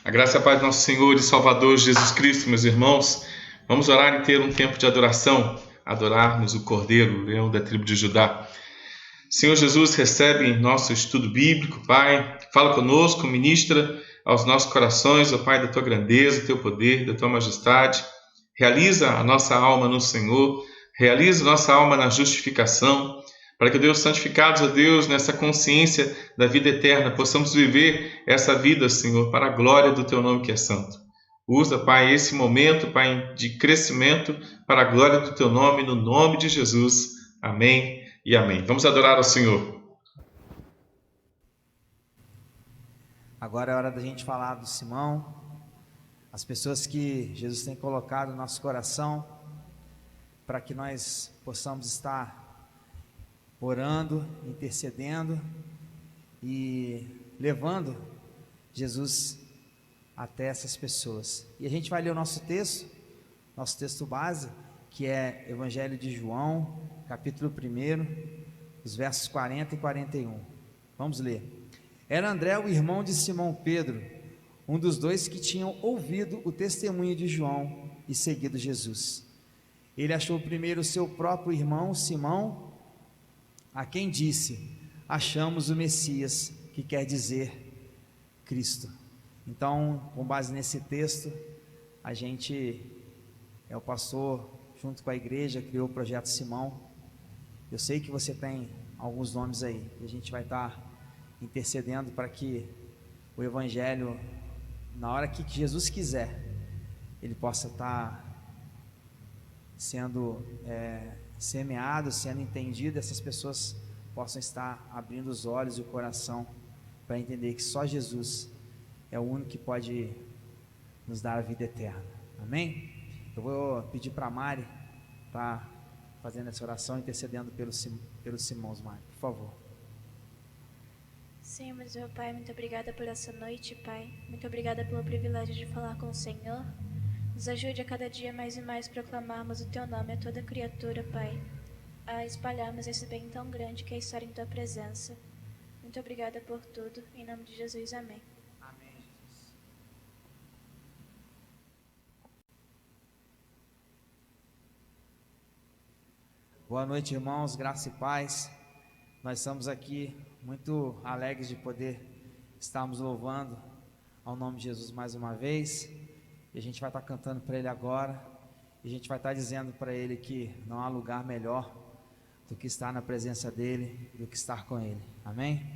A graça e a paz do nosso Senhor e Salvador Jesus Cristo, meus irmãos. Vamos orar e ter um tempo de adoração, adorarmos o Cordeiro, o leão da tribo de Judá. Senhor Jesus, recebe nosso estudo bíblico, Pai. Fala conosco, ministra aos nossos corações, ó Pai, da Tua grandeza, do Teu poder, da Tua majestade. Realiza a nossa alma no Senhor, realiza a nossa alma na justificação, para que, Deus, santificados a Deus nessa consciência da vida eterna, possamos viver essa vida, Senhor, para a glória do Teu nome que é santo. Usa, Pai, esse momento, Pai, de crescimento para a glória do Teu nome, no nome de Jesus. Amém e amém. Vamos adorar ao Senhor. Agora é hora da gente falar do Simão, as pessoas que Jesus tem colocado no nosso coração, para que nós possamos estar orando, intercedendo e levando Jesus até essas pessoas. E a gente vai ler o nosso texto base, que é Evangelho de João, capítulo 1, os versos 40 e 41. Vamos ler. Era André, o irmão de Simão Pedro, um dos dois que tinham ouvido o testemunho de João e seguido Jesus. Ele achou primeiro seu próprio irmão Simão, a quem disse: achamos o Messias, que quer dizer Cristo. Então, com base nesse texto, o pastor, junto com a igreja, criou o Projeto Simão. Eu sei que você tem alguns nomes aí, e a gente vai estar intercedendo para que o Evangelho, na hora que Jesus quiser, ele possa estar sendo semeado, sendo entendido, essas pessoas possam estar abrindo os olhos e o coração para entender que só Jesus é o único que pode nos dar a vida eterna. Amém? Eu vou pedir para a Mari estar fazendo essa oração, intercedendo pelos irmãos. Mari, por favor. Senhor, meu Pai, muito obrigada por essa noite, Pai. Muito obrigada pelo privilégio de falar com o Senhor. Nos ajude a cada dia mais e mais proclamarmos o Teu nome a toda criatura, Pai, a espalharmos esse bem tão grande que é estar em Tua presença. Muito obrigada por tudo, em nome de Jesus, amém. Amém, Jesus. Boa noite, irmãos, graça e paz. Nós estamos aqui muito alegres de poder estarmos louvando ao nome de Jesus mais uma vez. E a gente vai estar cantando para Ele agora, e a gente vai estar dizendo para Ele que não há lugar melhor do que estar na presença dEle, do que estar com Ele. Amém?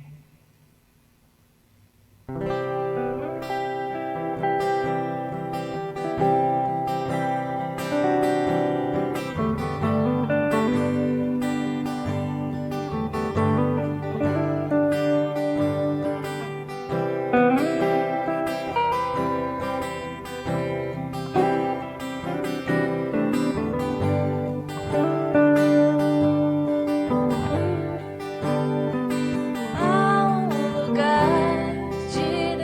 Há um lugar de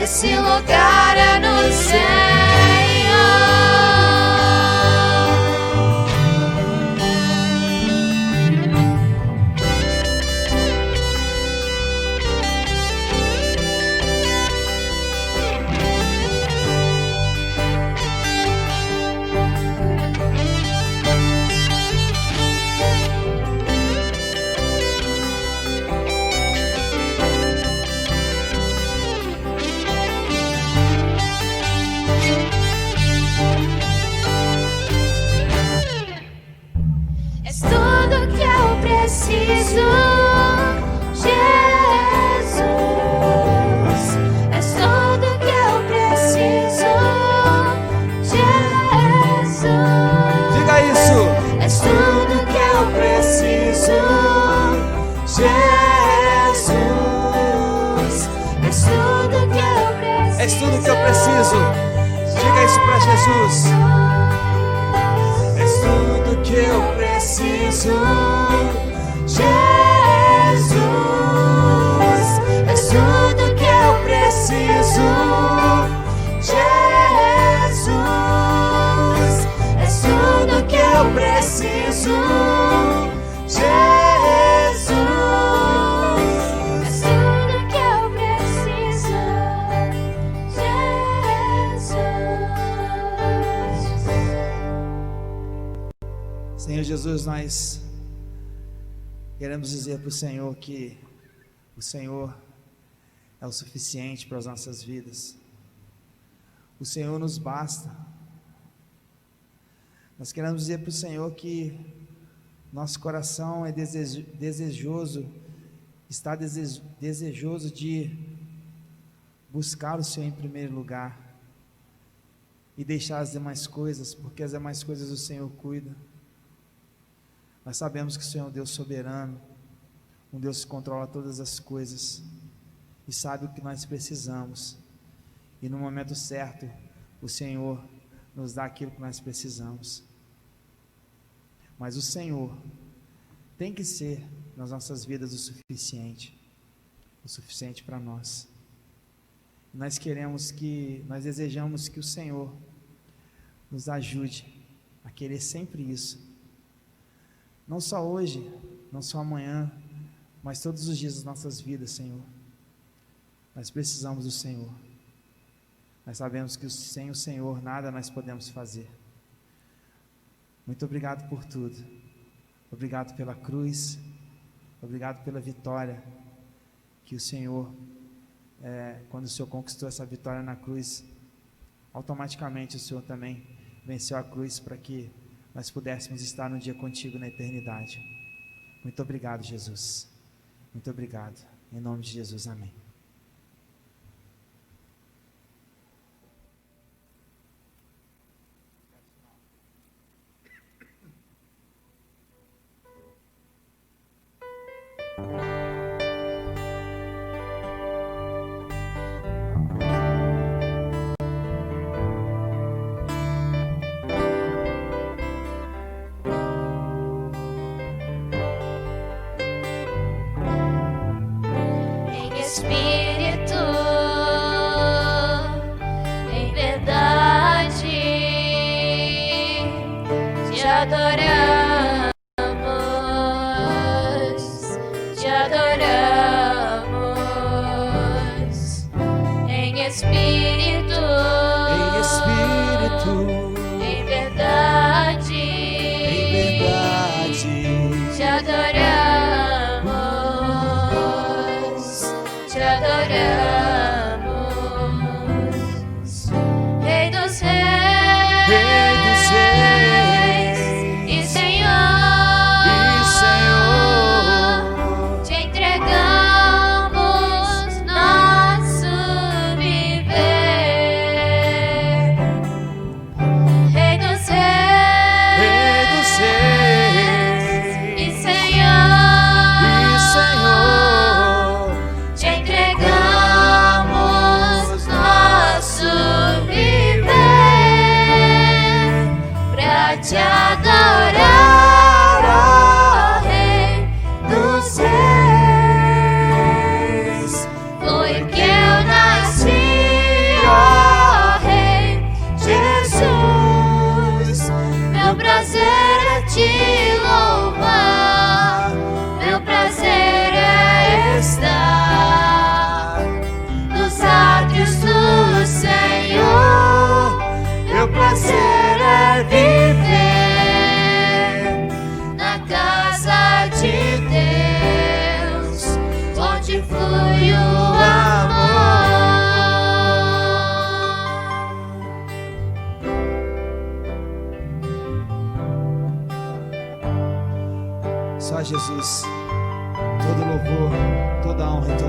esse lugar é no Senhor. És tudo que eu preciso, Jesus. És tudo que eu preciso, Jesus. Diga isso. És tudo que eu preciso, Jesus. És tudo que eu preciso. És tudo que eu preciso. Diga isso para Jesus. És tudo que eu preciso, Jesus. És tudo que eu preciso, Jesus. És tudo que eu preciso, Jesus. És tudo que eu preciso, Jesus. Senhor Jesus, nós queremos dizer para o Senhor que o Senhor é o suficiente para as nossas vidas. O Senhor nos basta. Nós queremos dizer para o Senhor que nosso coração é desejoso, está desejoso de buscar o Senhor em primeiro lugar e deixar as demais coisas, porque as demais coisas o Senhor cuida. Nós sabemos que o Senhor é um Deus soberano, um Deus que controla todas as coisas e sabe o que nós precisamos. E no momento certo, o Senhor nos dá aquilo que nós precisamos. Mas o Senhor tem que ser nas nossas vidas o suficiente para nós. Nós desejamos que o Senhor nos ajude a querer sempre isso. Não só hoje, não só amanhã, mas todos os dias das nossas vidas, Senhor. Nós precisamos do Senhor. Nós sabemos que sem o Senhor nada nós podemos fazer. Muito obrigado por tudo. Obrigado pela cruz. Obrigado pela vitória que o Senhor, quando o Senhor conquistou essa vitória na cruz, automaticamente o Senhor também venceu a cruz para que nós pudéssemos estar um dia contigo na eternidade. Muito obrigado, Jesus. Muito obrigado. Em nome de Jesus, amém. Espírito, em verdade, te adoramos, em espírito, em verdade, te adoramos, Rei dos Reis e Senhor, te entregamos nosso viver. Rei dos Reis e Senhor, te entregamos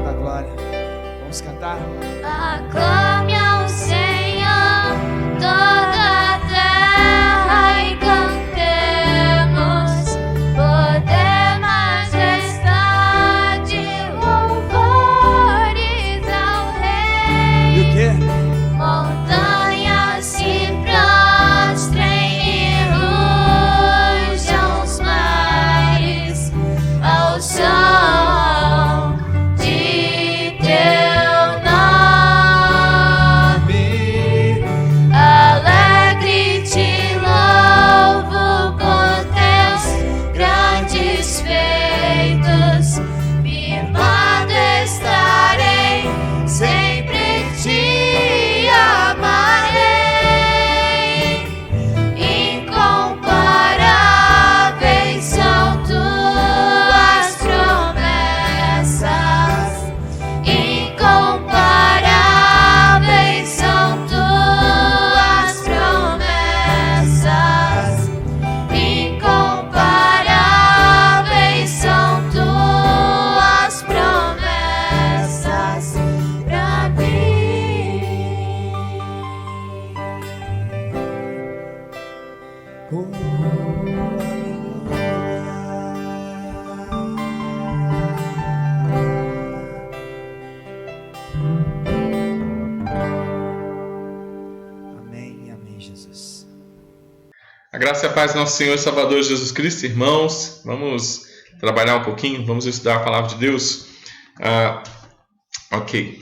da glória. Vamos cantar? Aclame ao Senhor toda a terra e cantemos, poder, majestade, louvores ao Rei. E o quê? Montanhas se prostrem e rujam os mares ao som de teu nome. Alegre te louvo por teus grandes feitos, firmado estarei, sempre te amarei. Incomparáveis são tuas promessas, incomparáveis são tuas promessas, incomparáveis são tuas promessas pra mim. Amém, amém, Jesus. A graça e a paz do nosso Senhor e Salvador Jesus Cristo, irmãos. Vamos trabalhar um pouquinho, vamos estudar a palavra de Deus. Ok.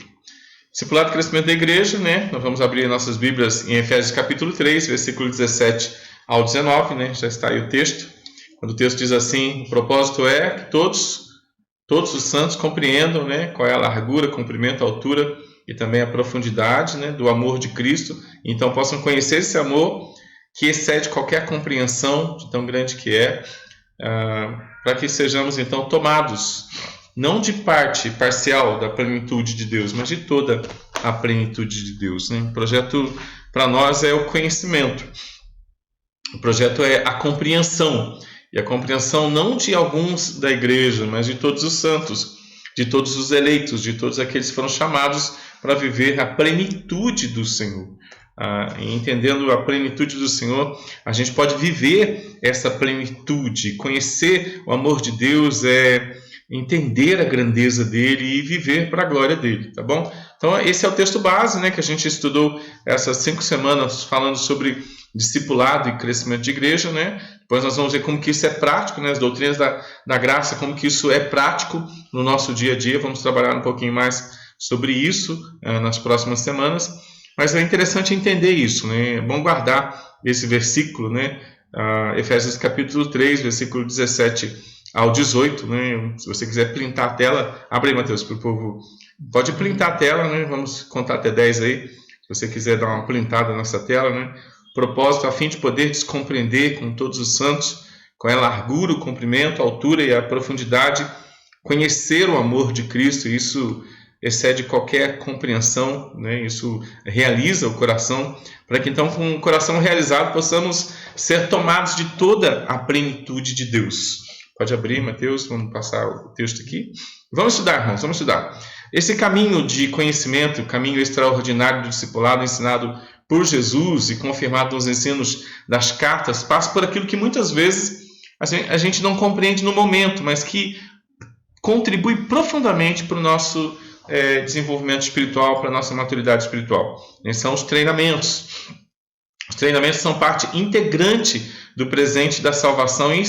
Discipulado e crescimento da igreja, né? Nós vamos abrir nossas Bíblias em Efésios capítulo 3, versículo 17 ao 19, né? Já está aí o texto. Quando o texto diz assim: o propósito é que todos os santos compreendam, né, qual é a largura, comprimento, altura e também a profundidade, né, do amor de Cristo. Então possam conhecer esse amor que excede qualquer compreensão de tão grande que é, para que sejamos então tomados, não de parte parcial da plenitude de Deus, mas de toda a plenitude de Deus, né? O projeto para nós é o conhecimento, o projeto é a compreensão, e a compreensão não de alguns da igreja, mas de todos os santos, de todos os eleitos, de todos aqueles que foram chamados para viver a plenitude do Senhor. E entendendo a plenitude do Senhor, a gente pode viver essa plenitude. Conhecer o amor de Deus é entender a grandeza dele e viver para a glória dele, tá bom? Então esse é o texto base, né, que a gente estudou essas 5 semanas falando sobre discipulado e crescimento de igreja, né? Depois nós vamos ver como que isso é prático, né? As doutrinas da graça, como que isso é prático no nosso dia a dia. Vamos trabalhar um pouquinho mais sobre isso nas próximas semanas. Mas é interessante entender isso, né? É bom guardar esse versículo, né? Efésios capítulo 3, versículo 17 ao 18, né? Se você quiser printar a tela, abre aí, Mateus, para o povo. Pode printar a tela, né? Vamos contar até 10 aí, se você quiser dar uma printada nessa tela, né? Propósito a fim de poder descompreender com todos os santos qual é a largura, o comprimento, a altura e a profundidade, conhecer o amor de Cristo. Isso excede qualquer compreensão, né? Isso realiza o coração, para que então com o coração realizado possamos ser tomados de toda a plenitude de Deus. Pode abrir, Mateus, vamos passar o texto aqui. Vamos estudar, irmãos, vamos estudar. Esse caminho de conhecimento, o caminho extraordinário do discipulado ensinado por Jesus e confirmado nos ensinos das cartas, passa por aquilo que muitas vezes a gente não compreende no momento, mas que contribui profundamente para o nosso desenvolvimento espiritual, para a nossa maturidade espiritual. São os treinamentos. Os treinamentos são parte integrante do presente da salvação e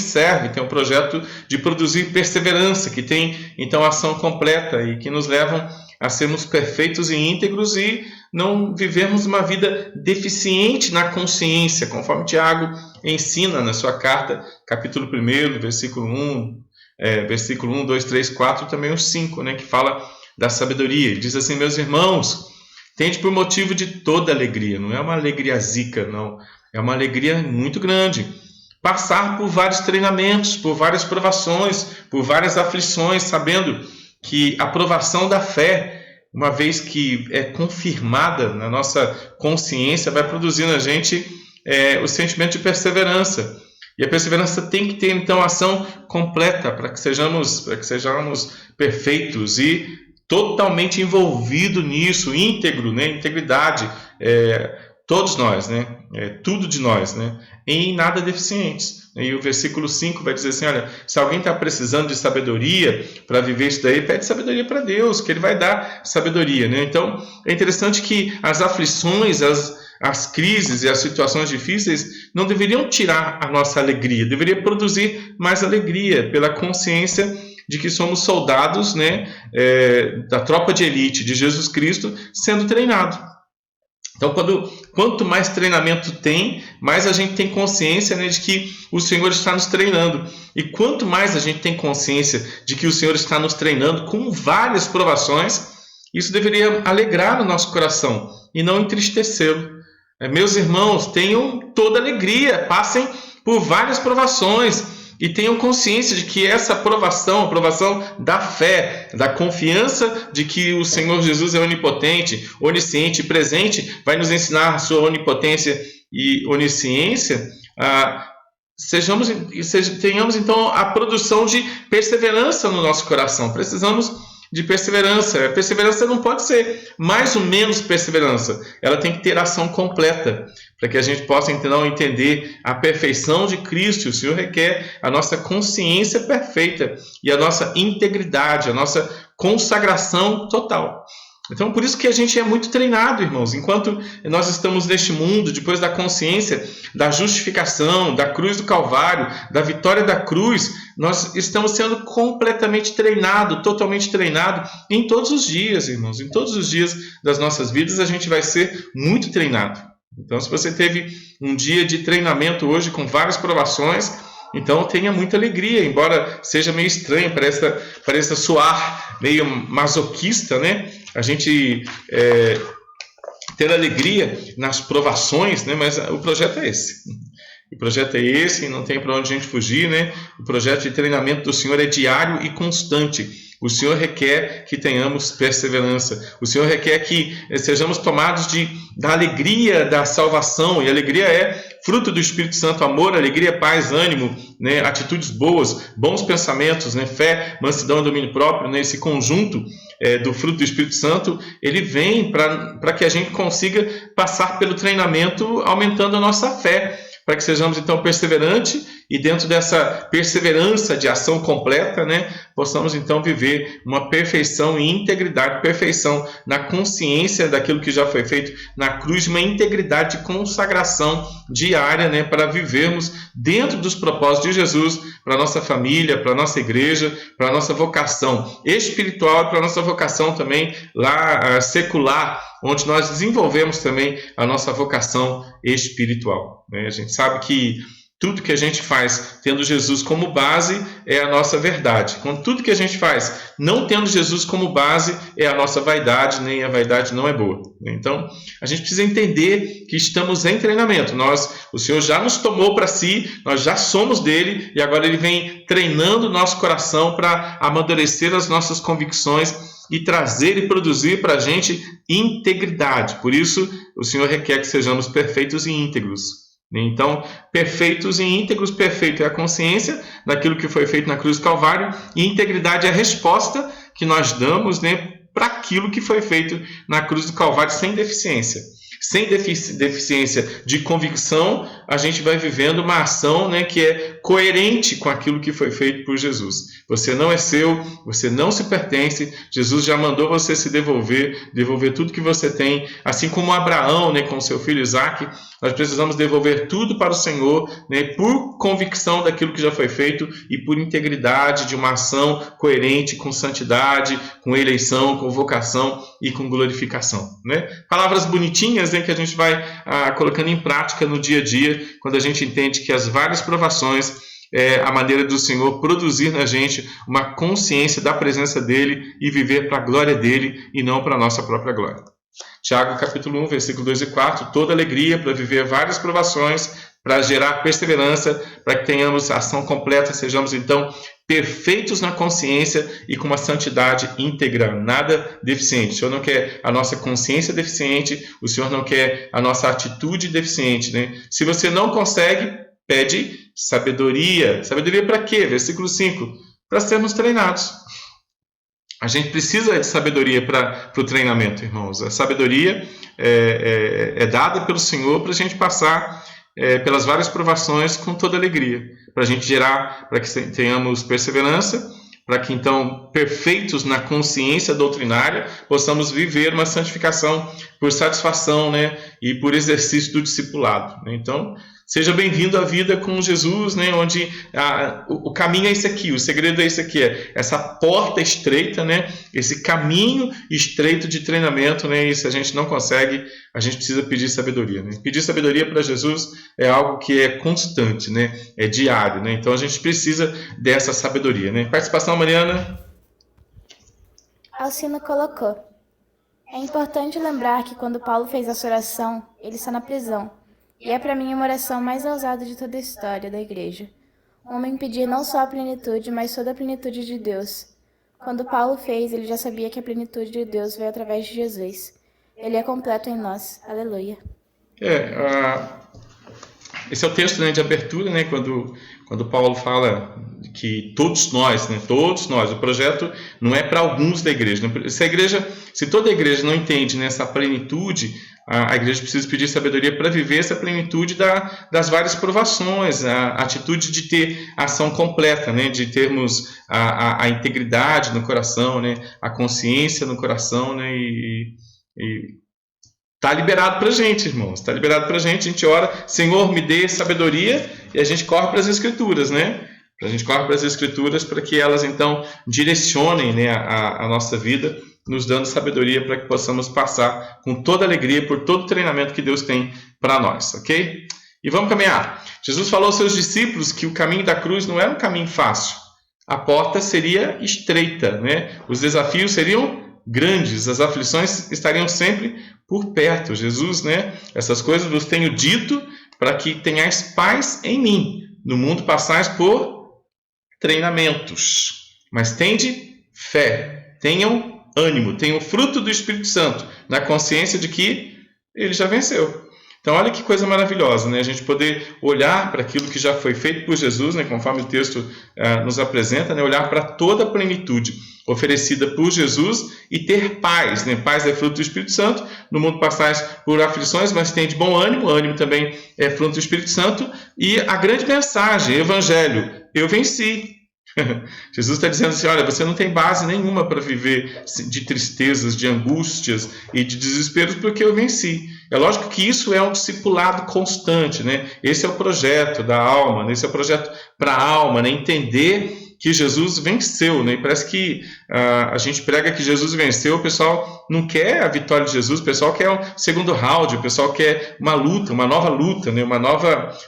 tem um projeto de produzir perseverança, que tem então ação completa e que nos levam a sermos perfeitos e íntegros e não vivermos uma vida deficiente na consciência, conforme Tiago ensina na sua carta, capítulo 1, versículo 1, 2, 3, 4, também os 5, né, que fala da sabedoria. Ele diz assim: meus irmãos, tende por motivo de toda alegria, não é uma alegria zica, não, é uma alegria muito grande, passar por vários treinamentos, por várias provações, por várias aflições, sabendo que a provação da fé, uma vez que é confirmada na nossa consciência, vai produzir na gente o sentimento de perseverança. E a perseverança tem que ter, então, ação completa para que sejamos perfeitos e totalmente envolvido nisso, íntegro, né? Integridade, todos nós, né? Tudo de nós, né? Em nada deficientes. E o versículo 5 vai dizer assim, olha, se alguém está precisando de sabedoria para viver isso daí, pede sabedoria para Deus, que Ele vai dar sabedoria, né? Então, é interessante que as aflições, as crises e as situações difíceis não deveriam tirar a nossa alegria, deveria produzir mais alegria pela consciência de que somos soldados, né, da tropa de elite de Jesus Cristo sendo treinado. Então, quanto mais treinamento tem, mais a gente tem consciência, né, de que o Senhor está nos treinando. E quanto mais a gente tem consciência de que o Senhor está nos treinando com várias provações, isso deveria alegrar o nosso coração e não entristecê-lo. Meus irmãos, tenham toda alegria, passem por várias provações e tenham consciência de que essa aprovação, a aprovação da fé, da confiança de que o Senhor Jesus é onipotente, onisciente e presente, vai nos ensinar a sua onipotência e onisciência. Tenhamos então a produção de perseverança no nosso coração. Precisamos de perseverança. A perseverança não pode ser mais ou menos perseverança. Ela tem que ter ação completa, para que a gente possa então entender a perfeição de Cristo. O Senhor requer a nossa consciência perfeita e a nossa integridade, a nossa consagração total. Então, por isso que a gente é muito treinado, irmãos. Enquanto nós estamos neste mundo, depois da consciência da justificação, da cruz do Calvário, da vitória da cruz, nós estamos sendo completamente treinados, totalmente treinados em todos os dias, irmãos. Em todos os dias das nossas vidas, a gente vai ser muito treinado. Então, se você teve um dia de treinamento hoje com várias provações, então tenha muita alegria, embora seja meio estranho, pareça soar meio masoquista, né? A gente ter alegria nas provações, né? Mas o projeto é esse. O projeto é esse e não tem para onde a gente fugir, né? O projeto de treinamento do Senhor é diário e constante. O Senhor requer que tenhamos perseverança. O Senhor requer que sejamos tomados da alegria da salvação. E a alegria é fruto do Espírito Santo, amor, alegria, paz, ânimo, né? Atitudes boas, bons pensamentos, né? Fé, mansidão e domínio próprio. Né? Esse conjunto do fruto do Espírito Santo, ele vem para que a gente consiga passar pelo treinamento aumentando a nossa fé, para que sejamos então perseverantes e dentro dessa perseverança de ação completa, né, possamos então viver uma perfeição e integridade, perfeição na consciência daquilo que já foi feito na cruz, uma integridade de consagração diária, né, para vivermos dentro dos propósitos de Jesus, para a nossa família, para a nossa igreja, para a nossa vocação espiritual e para a nossa vocação também lá secular, onde nós desenvolvemos também a nossa vocação espiritual. A gente sabe que tudo que a gente faz tendo Jesus como base é a nossa verdade. Quando tudo que a gente faz não tendo Jesus como base é a nossa vaidade, nem a vaidade não é boa. Então, a gente precisa entender que estamos em treinamento. O Senhor já nos tomou para si, nós já somos dele e agora Ele vem treinando o nosso coração para amadurecer as nossas convicções e trazer e produzir para a gente integridade. Por isso, o Senhor requer que sejamos perfeitos e íntegros. Então, perfeitos e íntegros, perfeito é a consciência daquilo que foi feito na cruz do Calvário, e integridade é a resposta que nós damos, né, para aquilo que foi feito na cruz do Calvário sem deficiência. Sem deficiência de convicção, a gente vai vivendo uma ação, né, que é coerente com aquilo que foi feito por Jesus. Você não é seu, você não se pertence, Jesus já mandou você se devolver tudo que você tem, assim como Abraão, né, com seu filho Isaque. Nós precisamos devolver tudo para o Senhor, né, por convicção daquilo que já foi feito e por integridade de uma ação coerente, com santidade, com eleição, com vocação e com glorificação. Né? Palavras bonitinhas, né, que a gente vai colocando em prática no dia a dia, quando a gente entende que as várias provações é a maneira do Senhor produzir na gente uma consciência da presença dEle e viver para a glória dEle e não para a nossa própria glória. Tiago capítulo 1, versículo 2 e 4, toda alegria para viver várias provações, para gerar perseverança, para que tenhamos ação completa, sejamos então perfeitos na consciência e com uma santidade íntegra, nada deficiente. O Senhor não quer a nossa consciência deficiente, o Senhor não quer a nossa atitude deficiente. Né? Se você não consegue, pede sabedoria. Sabedoria para quê? Versículo 5, para sermos treinados. A gente precisa de sabedoria para o treinamento, irmãos. A sabedoria é dada pelo Senhor para a gente passar pelas várias provações com toda alegria, para a gente gerar, para que tenhamos perseverança, para que então, perfeitos na consciência doutrinária, possamos viver uma santificação por satisfação, né, e por exercício do discipulado. Então, seja bem-vindo à vida com Jesus, né, onde o caminho é esse aqui, o segredo é esse aqui, essa porta estreita, né, esse caminho estreito de treinamento, né, e se a gente não consegue, a gente precisa pedir sabedoria. Né? Pedir sabedoria para Jesus é algo que é constante, né, é diário. Né? Então a gente precisa dessa sabedoria. Né? Participação, Mariana? Alcino colocou: é importante lembrar que quando Paulo fez essa oração, ele está na prisão. E é para mim uma oração mais ousada de toda a história da igreja. Um homem pedir não só a plenitude, mas toda a plenitude de Deus. Quando Paulo fez, ele já sabia que a plenitude de Deus veio através de Jesus. Ele é completo em nós. Aleluia. Esse é o texto, né, de abertura, né, quando Paulo fala que todos nós, o projeto não é para alguns da igreja. Se toda a igreja não entende nessa plenitude, a igreja precisa pedir sabedoria para viver essa plenitude das várias provações, a atitude de ter ação completa, né, de termos a integridade no coração, né, a consciência no coração, né, e está liberado para a gente, irmãos. Está liberado para a gente ora, Senhor, me dê sabedoria, e a gente corre para as Escrituras, né? A gente corre para as Escrituras para que elas, então, direcionem, né, a nossa vida, nos dando sabedoria para que possamos passar com toda alegria por todo o treinamento que Deus tem para nós, ok? E vamos caminhar. Jesus falou aos seus discípulos que o caminho da cruz não era um caminho fácil. A porta seria estreita, né? Os desafios seriam grandes, as aflições estariam sempre por perto. Jesus, né? Essas coisas vos tenho dito para que tenhais paz em mim. No mundo passais por treinamentos, mas tende fé, tenham ânimo, tenham o fruto do Espírito Santo, na consciência de que ele já venceu. Então, olha que coisa maravilhosa, né? A gente poder olhar para aquilo que já foi feito por Jesus, né? Conforme o texto nos apresenta, né? Olhar para toda a plenitude oferecida por Jesus e ter paz, né? Paz é fruto do Espírito Santo. No mundo passais por aflições, mas tem de bom ânimo. Ânimo também é fruto do Espírito Santo. E a grande mensagem, Evangelho, eu venci. Jesus está dizendo assim, olha, você não tem base nenhuma para viver de tristezas, de angústias e de desesperos, porque eu venci. É lógico que isso é um discipulado constante, né? Esse é o projeto da alma, né? Esse é o projeto para a alma, né? Entender que Jesus venceu, né? E parece que a gente prega que Jesus venceu, o pessoal não quer a vitória de Jesus, o pessoal quer o segundo round, o pessoal quer uma luta, uma nova luta, né?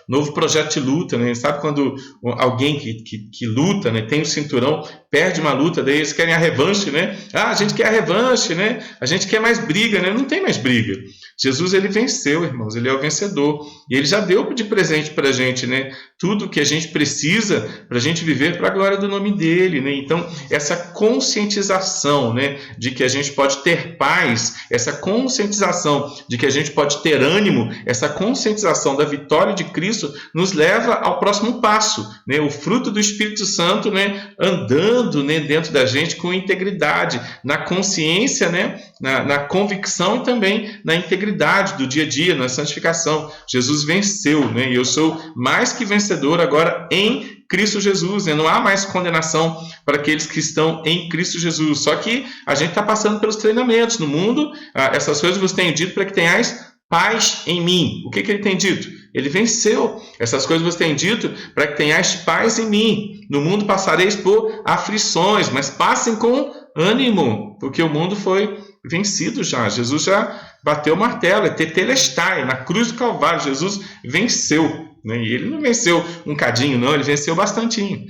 Novo projeto de luta, né? Sabe quando alguém que luta, né? Tem o cinturão, perde uma luta, daí eles querem a revanche, né? A gente quer a revanche, né? A gente quer mais briga, né? Não tem mais briga. Jesus, ele venceu, irmãos, ele é o vencedor. E ele já deu de presente para a gente, né? Tudo que a gente precisa para a gente viver para a glória do nome dele, né? Então, essa conscientização, né, de que a gente pode ter paz, essa conscientização de que a gente pode ter ânimo, essa conscientização da vitória de Cristo nos leva ao próximo passo, né? O fruto do Espírito Santo, né, andando, né, dentro da gente com integridade, na consciência, né, na convicção e também na integridade do dia a dia, na santificação. Jesus venceu, né? E eu sou mais que vencedor agora em Cristo Jesus, né? Não há mais condenação para aqueles que estão em Cristo Jesus. Só que a gente está passando pelos treinamentos no mundo. Essas coisas vos tenho dito para que tenhais paz em mim. O que ele tem dito? Ele venceu. Essas coisas vos tenho dito para que tenhais paz em mim. No mundo passareis por aflições, mas passem com ânimo, porque o mundo foi vencido já. Jesus já bateu o martelo, é tetelestai, na cruz do Calvário. Jesus venceu, né? E ele não venceu um cadinho, não, ele venceu bastantinho.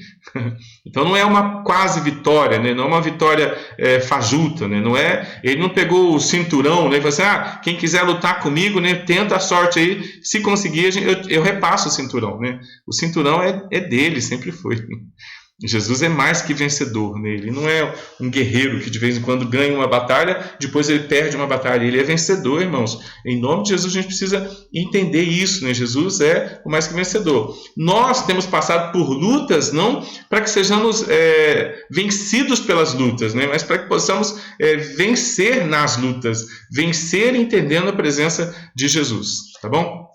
Então não é uma quase vitória, né? Não é uma vitória fajuta, né? Não é, ele não pegou o cinturão, né? E falou assim, quem quiser lutar comigo, né? Tenta a sorte aí, se conseguir eu repasso o cinturão, né? O cinturão é dele, sempre foi. Jesus é mais que vencedor, né? Ele não é um guerreiro que de vez em quando ganha uma batalha, depois ele perde uma batalha. Ele é vencedor, irmãos. Em nome de Jesus a gente precisa entender isso, né? Jesus é o mais que vencedor. Nós temos passado por lutas, não para que sejamos vencidos pelas lutas, né? Mas para que possamos vencer nas lutas, vencer entendendo a presença de Jesus, tá bom?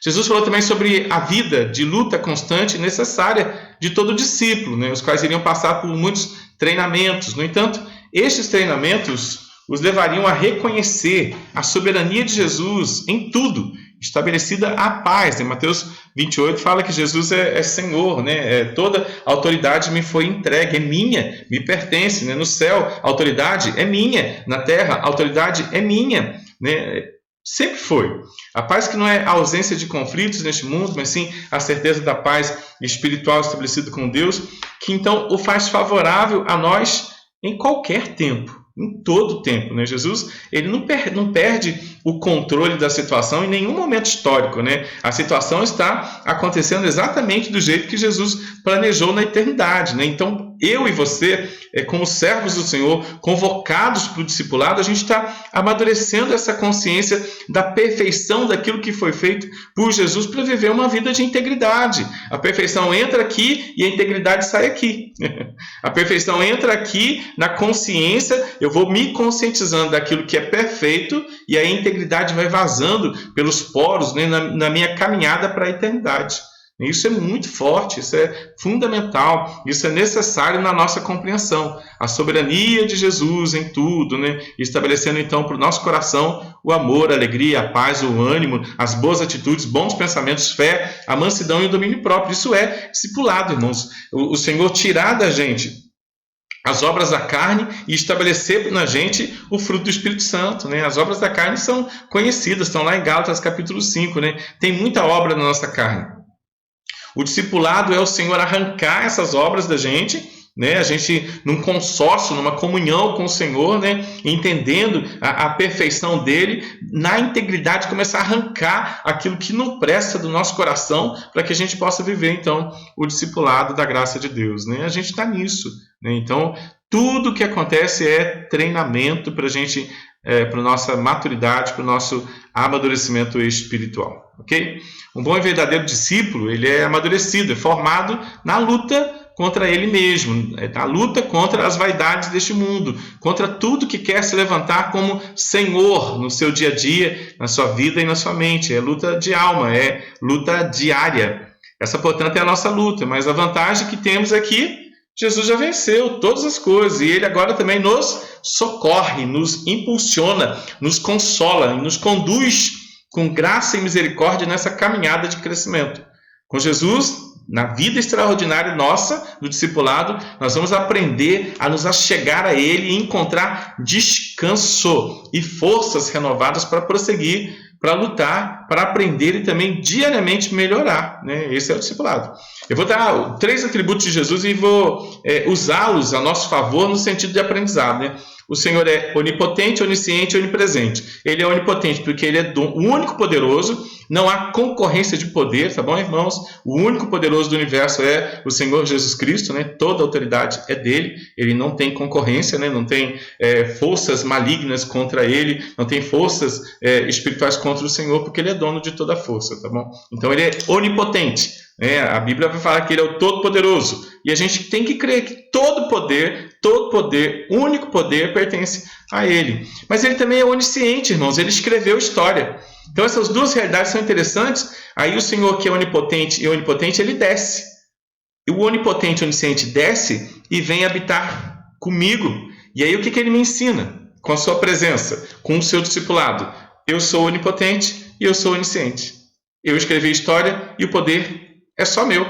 Jesus falou também sobre a vida de luta constante e necessária de todo discípulo, né, os quais iriam passar por muitos treinamentos. No entanto, estes treinamentos os levariam a reconhecer a soberania de Jesus em tudo, estabelecida a paz. Em Mateus 28 fala que Jesus é Senhor, né? Toda a autoridade me foi entregue, é minha, me pertence, né? No céu, a autoridade é minha, na terra, a autoridade é minha, né? Sempre foi. A paz que não é a ausência de conflitos neste mundo, mas sim a certeza da paz espiritual estabelecida com Deus, que então o faz favorável a nós em qualquer tempo, em todo tempo, né? Jesus, ele não perde o controle da situação em nenhum momento histórico, né? A situação está acontecendo exatamente do jeito que Jesus planejou na eternidade, né? Então, eu e você, como servos do Senhor, convocados para o discipulado, a gente está amadurecendo essa consciência da perfeição daquilo que foi feito por Jesus para viver uma vida de integridade. A perfeição entra aqui e a integridade sai aqui. A perfeição entra aqui na consciência, eu vou me conscientizando daquilo que é perfeito e a integridade vai vazando pelos poros, né, na minha caminhada para a eternidade. Isso é muito forte, isso é fundamental, isso é necessário na nossa compreensão. A soberania de Jesus em tudo, né? Estabelecendo então para o nosso coração o amor, a alegria, a paz, o ânimo, as boas atitudes, bons pensamentos, fé, a mansidão e o domínio próprio. Isso é discipulado, irmãos. O Senhor tirar da gente as obras da carne e estabelecer na gente o fruto do Espírito Santo, né? As obras da carne são conhecidas, estão lá em Gálatas capítulo 5, né? Tem muita obra na nossa carne. O discipulado é o Senhor arrancar essas obras da gente, né? A gente, num consórcio, numa comunhão com o Senhor, né? Entendendo a perfeição dele, na integridade, começar a arrancar aquilo que não presta do nosso coração, para que a gente possa viver, então, o discipulado da graça de Deus, né? A gente está nisso, né? Então, tudo que acontece é treinamento para a gente, para a nossa maturidade, para o nosso amadurecimento espiritual, ok? Um bom e verdadeiro discípulo, ele é amadurecido, é formado na luta contra ele mesmo, na luta contra as vaidades deste mundo, contra tudo que quer se levantar como Senhor no seu dia a dia, na sua vida e na sua mente. É luta de alma, é luta diária. Essa, portanto, é a nossa luta, mas a vantagem que temos é que Jesus já venceu todas as coisas e ele agora também nos socorre, nos impulsiona, nos consola e nos conduz com graça e misericórdia nessa caminhada de crescimento. Com Jesus, na vida extraordinária nossa, do discipulado, nós vamos aprender a nos achegar a Ele e encontrar descanso e forças renovadas para prosseguir, para lutar, para aprender e também diariamente melhorar, né? Esse é o discipulado. Eu vou dar 3 atributos de Jesus e vou usá-los a nosso favor no sentido de aprendizado, né? O Senhor é onipotente, onisciente e onipresente. Ele é onipotente porque Ele é o único poderoso, não há concorrência de poder, tá bom, irmãos? O único poderoso do universo é o Senhor Jesus Cristo, né? Toda a autoridade é dele, Ele não tem concorrência, né? Não tem forças malignas contra Ele, não tem forças espirituais contra o Senhor, porque Ele é dono de toda a força, tá bom? Então Ele é onipotente. A Bíblia vai falar que Ele é o Todo-Poderoso. E a gente tem que crer que todo poder, único poder, pertence a Ele. Mas Ele também é onisciente, irmãos. Ele escreveu história. Então essas duas realidades são interessantes. Aí o Senhor, que é onipotente e onipotente, Ele desce. E o onipotente e onisciente desce e vem habitar comigo. E aí o que Ele me ensina? Com a sua presença, com o seu discipulado. Eu sou onipotente e eu sou onisciente. Eu escrevi história e o poder é só meu.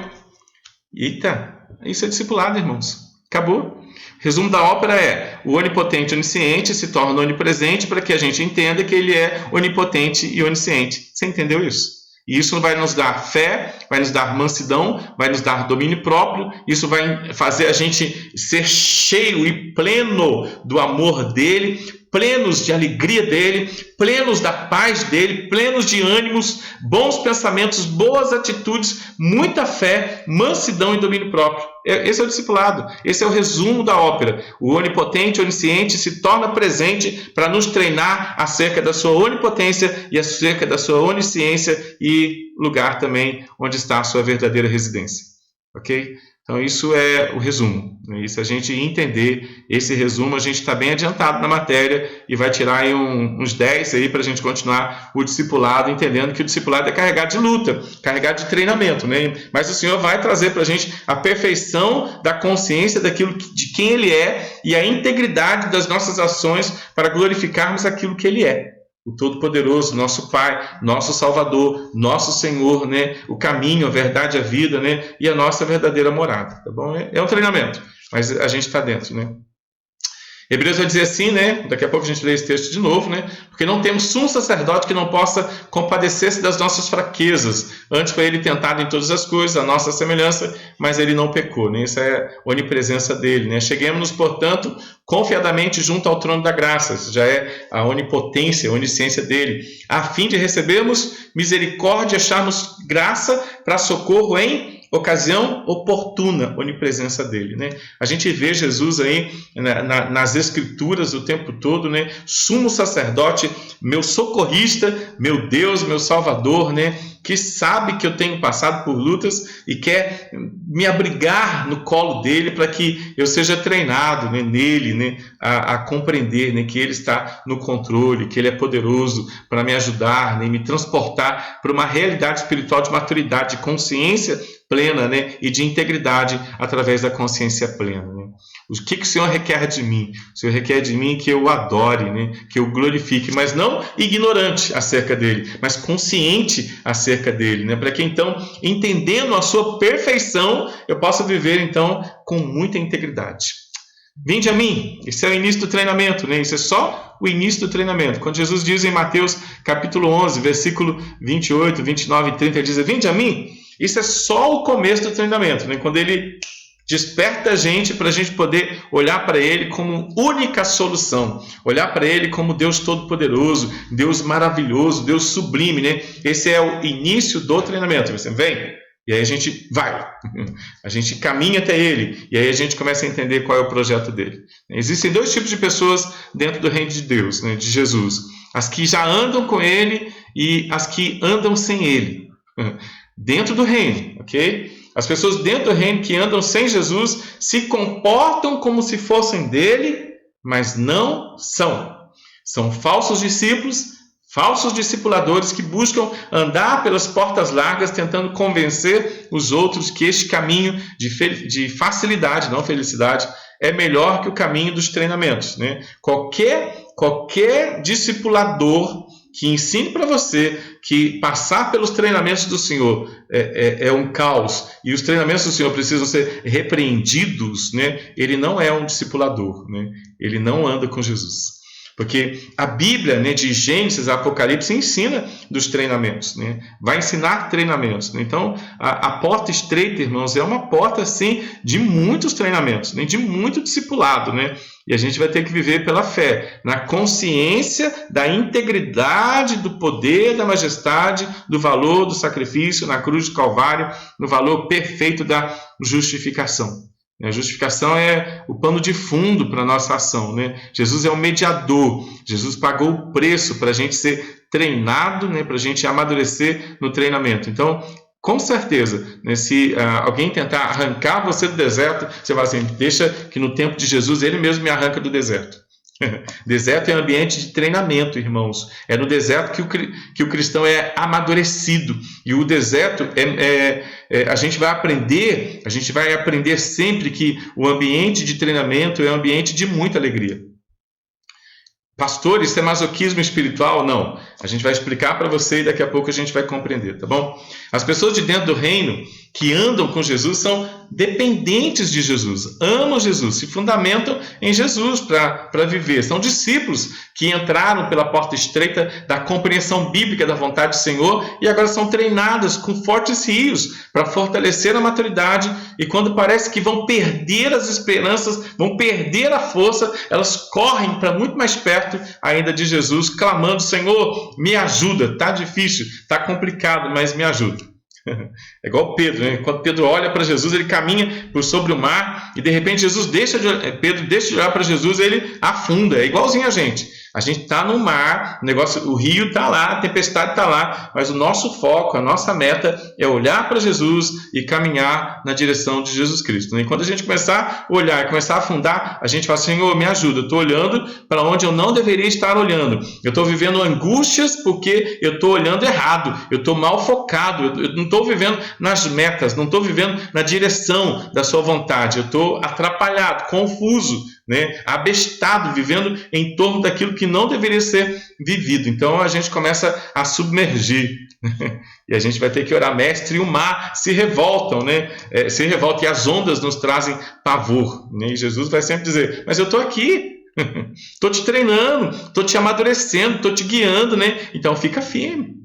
Eita, isso é discipulado, irmãos. Acabou. Resumo da ópera é: o onipotente e onisciente se torna onipresente para que a gente entenda que ele é onipotente e onisciente. Você entendeu isso? E isso vai nos dar fé, vai nos dar mansidão, vai nos dar domínio próprio. Isso vai fazer a gente ser cheio e pleno do amor dele, plenos de alegria dele, plenos da paz dele, plenos de ânimos, bons pensamentos, boas atitudes, muita fé, mansidão e domínio próprio. Esse é o discipulado, esse é o resumo da ópera. O onipotente, onisciente se torna presente para nos treinar acerca da sua onipotência e acerca da sua onisciência e lugar também onde está a sua verdadeira residência. Ok? Então isso é o resumo. E se a gente entender esse resumo, a gente está bem adiantado na matéria e vai tirar aí uns 10 aí para a gente continuar o discipulado, entendendo que o discipulado é carregado de luta, carregado de treinamento, né? Mas o Senhor vai trazer para a gente a perfeição da consciência daquilo de quem Ele é e a integridade das nossas ações para glorificarmos aquilo que Ele é. O Todo-Poderoso, nosso Pai, nosso Salvador, nosso Senhor, né? O caminho, a verdade, a vida, né? E a nossa verdadeira morada, tá bom? É um treinamento, mas a gente está dentro, né? Hebreus vai dizer assim, né? Daqui a pouco a gente lê esse texto de novo, né? Porque não temos sumo sacerdote que não possa compadecer-se das nossas fraquezas. Antes foi ele tentado em todas as coisas, a nossa semelhança, mas ele não pecou, né? Isso é a onipresença dele, né? Cheguemos-nos, portanto, confiadamente junto ao trono da graça. Isso já é a onipotência, a onisciência dele, a fim de recebermos misericórdia, acharmos graça para socorro em ocasião oportuna, onipresença dele, né? A gente vê Jesus aí nas Escrituras o tempo todo, né? Sumo sacerdote, meu socorrista, meu Deus, meu Salvador, né? Que sabe que eu tenho passado por lutas e quer me abrigar no colo dele para que eu seja treinado, né, nele, né, a compreender, né, que ele está no controle, que ele é poderoso para me ajudar, né, me transportar para uma realidade espiritual de maturidade, de consciência plena, né, e de integridade através da consciência plena, né? O que o Senhor requer de mim? O Senhor requer de mim que eu adore, né, que eu glorifique, mas não ignorante acerca dele, mas consciente acerca dele, né, para que então, entendendo a sua perfeição, eu possa viver então com muita integridade. Vinde a mim, esse é o início do treinamento, né? Isso é só o início do treinamento. Quando Jesus diz em Mateus capítulo 11, versículo 28, 29 e 30, ele diz: vinde a mim. Isso é só o começo do treinamento, né? Quando ele desperta a gente para a gente poder olhar para ele como única solução, olhar para ele como Deus Todo-Poderoso, Deus maravilhoso, Deus sublime, né? Esse é o início do treinamento. Você vem, e aí a gente vai, a gente caminha até ele, e aí a gente começa a entender qual é o projeto dele. Existem dois tipos de pessoas dentro do reino de Deus, né? De Jesus: as que já andam com ele e as que andam sem ele. Dentro do reino, ok? As pessoas dentro do reino que andam sem Jesus se comportam como se fossem dele, mas não são. São falsos discípulos, falsos discipuladores que buscam andar pelas portas largas tentando convencer os outros que este caminho de facilidade, não felicidade, é melhor que o caminho dos treinamentos, né? Qualquer discipulador que ensine para você que passar pelos treinamentos do Senhor é um caos e os treinamentos do Senhor precisam ser repreendidos, né? Ele não é um discipulador, né? Ele não anda com Jesus. Porque a Bíblia, né, de Gênesis a Apocalipse ensina dos treinamentos, né? Vai ensinar treinamentos, né? Então, a porta estreita, irmãos, é uma porta assim, de muitos treinamentos, né? De muito discipulado, né? E a gente vai ter que viver pela fé, na consciência da integridade, do poder, da majestade, do valor do sacrifício na cruz do Calvário, no valor perfeito da justificação. A justificação é o pano de fundo para a nossa ação, né? Jesus é o mediador. Jesus pagou o preço para a gente ser treinado, né? Para a gente amadurecer no treinamento. Então, com certeza, né, se alguém tentar arrancar você do deserto, você vai assim: deixa que no tempo de Jesus ele mesmo me arranca do deserto. Deserto é um ambiente de treinamento, irmãos. É no deserto que o cristão é amadurecido. E o deserto a gente vai aprender sempre que o ambiente de treinamento é um ambiente de muita alegria. Pastor, isso é masoquismo espiritual? Não. A gente vai explicar para você e daqui a pouco a gente vai compreender, tá bom? As pessoas de dentro do reino, que andam com Jesus são dependentes de Jesus, amam Jesus, se fundamentam em Jesus para viver. São discípulos que entraram pela porta estreita da compreensão bíblica da vontade do Senhor e agora são treinados com fortes rios para fortalecer a maturidade, e quando parece que vão perder as esperanças, vão perder a força, elas correm para muito mais perto ainda de Jesus, clamando: Senhor, me ajuda, está difícil, está complicado, mas me ajuda. É igual Pedro, né? Quando Pedro olha para Jesus, ele caminha por sobre o mar e de repente Pedro deixa de olhar para Jesus, ele afunda. É igualzinho a gente. A gente está no mar, o rio está lá, a tempestade está lá, mas o nosso foco, a nossa meta é olhar para Jesus e caminhar na direção de Jesus Cristo. E quando a gente começar a olhar e começar a afundar, a gente fala: Senhor, me ajuda, eu estou olhando para onde eu não deveria estar olhando. Eu estou vivendo angústias porque eu estou olhando errado, eu estou mal focado, eu não estou vivendo nas metas, não estou vivendo na direção da sua vontade, eu estou atrapalhado, confuso, né? Abestado, vivendo em torno daquilo que não deveria ser vivido. Então a gente começa a submergir e a gente vai ter que orar: Mestre, e o mar se revoltam, né? Se revolta, e as ondas nos trazem pavor, né? E Jesus vai sempre dizer: mas eu estou aqui, estou te treinando, estou te amadurecendo, estou te guiando, né? Então fica firme.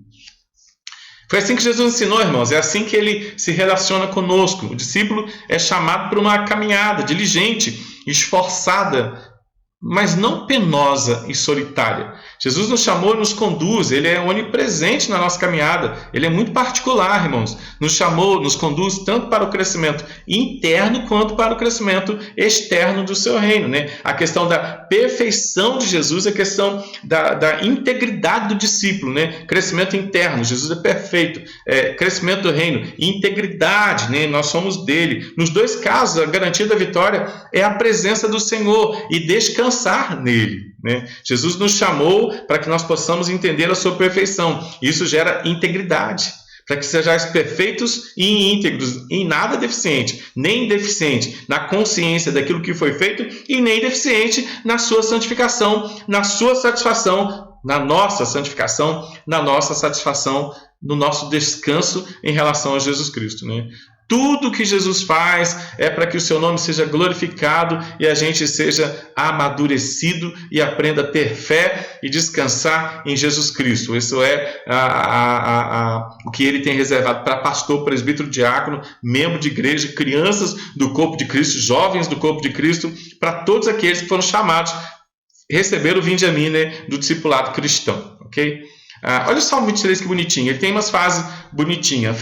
Foi assim que Jesus ensinou, irmãos. É assim que ele se relaciona conosco. O discípulo é chamado para uma caminhada diligente, esforçada, mas não penosa e solitária. Jesus nos chamou e nos conduz, ele é onipresente na nossa caminhada, ele é muito particular, irmãos. Nos chamou, nos conduz tanto para o crescimento interno quanto para o crescimento externo do seu reino, né? A questão da perfeição de Jesus é a questão da integridade do discípulo, né? Crescimento interno, Jesus é perfeito, crescimento do reino, integridade, né? Nós somos dele. Nos dois casos, a garantia da vitória é a presença do Senhor e descansar nele, né? Jesus nos chamou para que nós possamos entender a sua perfeição. Isso gera integridade, para que sejais perfeitos e íntegros, em nada deficiente, nem deficiente na consciência daquilo que foi feito e nem deficiente na sua santificação, na sua satisfação, na nossa santificação, na nossa satisfação, no nosso descanso em relação a Jesus Cristo, né? Tudo que Jesus faz é para que o seu nome seja glorificado e a gente seja amadurecido e aprenda a ter fé e descansar em Jesus Cristo. Isso é o que ele tem reservado para pastor, presbítero, diácono, membro de igreja, crianças do corpo de Cristo, jovens do corpo de Cristo, para todos aqueles que foram chamados, receberam o vinde a mim, né, do discipulado cristão. Ok? Olha o Salmo 23 que bonitinho. Ele tem umas fases bonitinhas.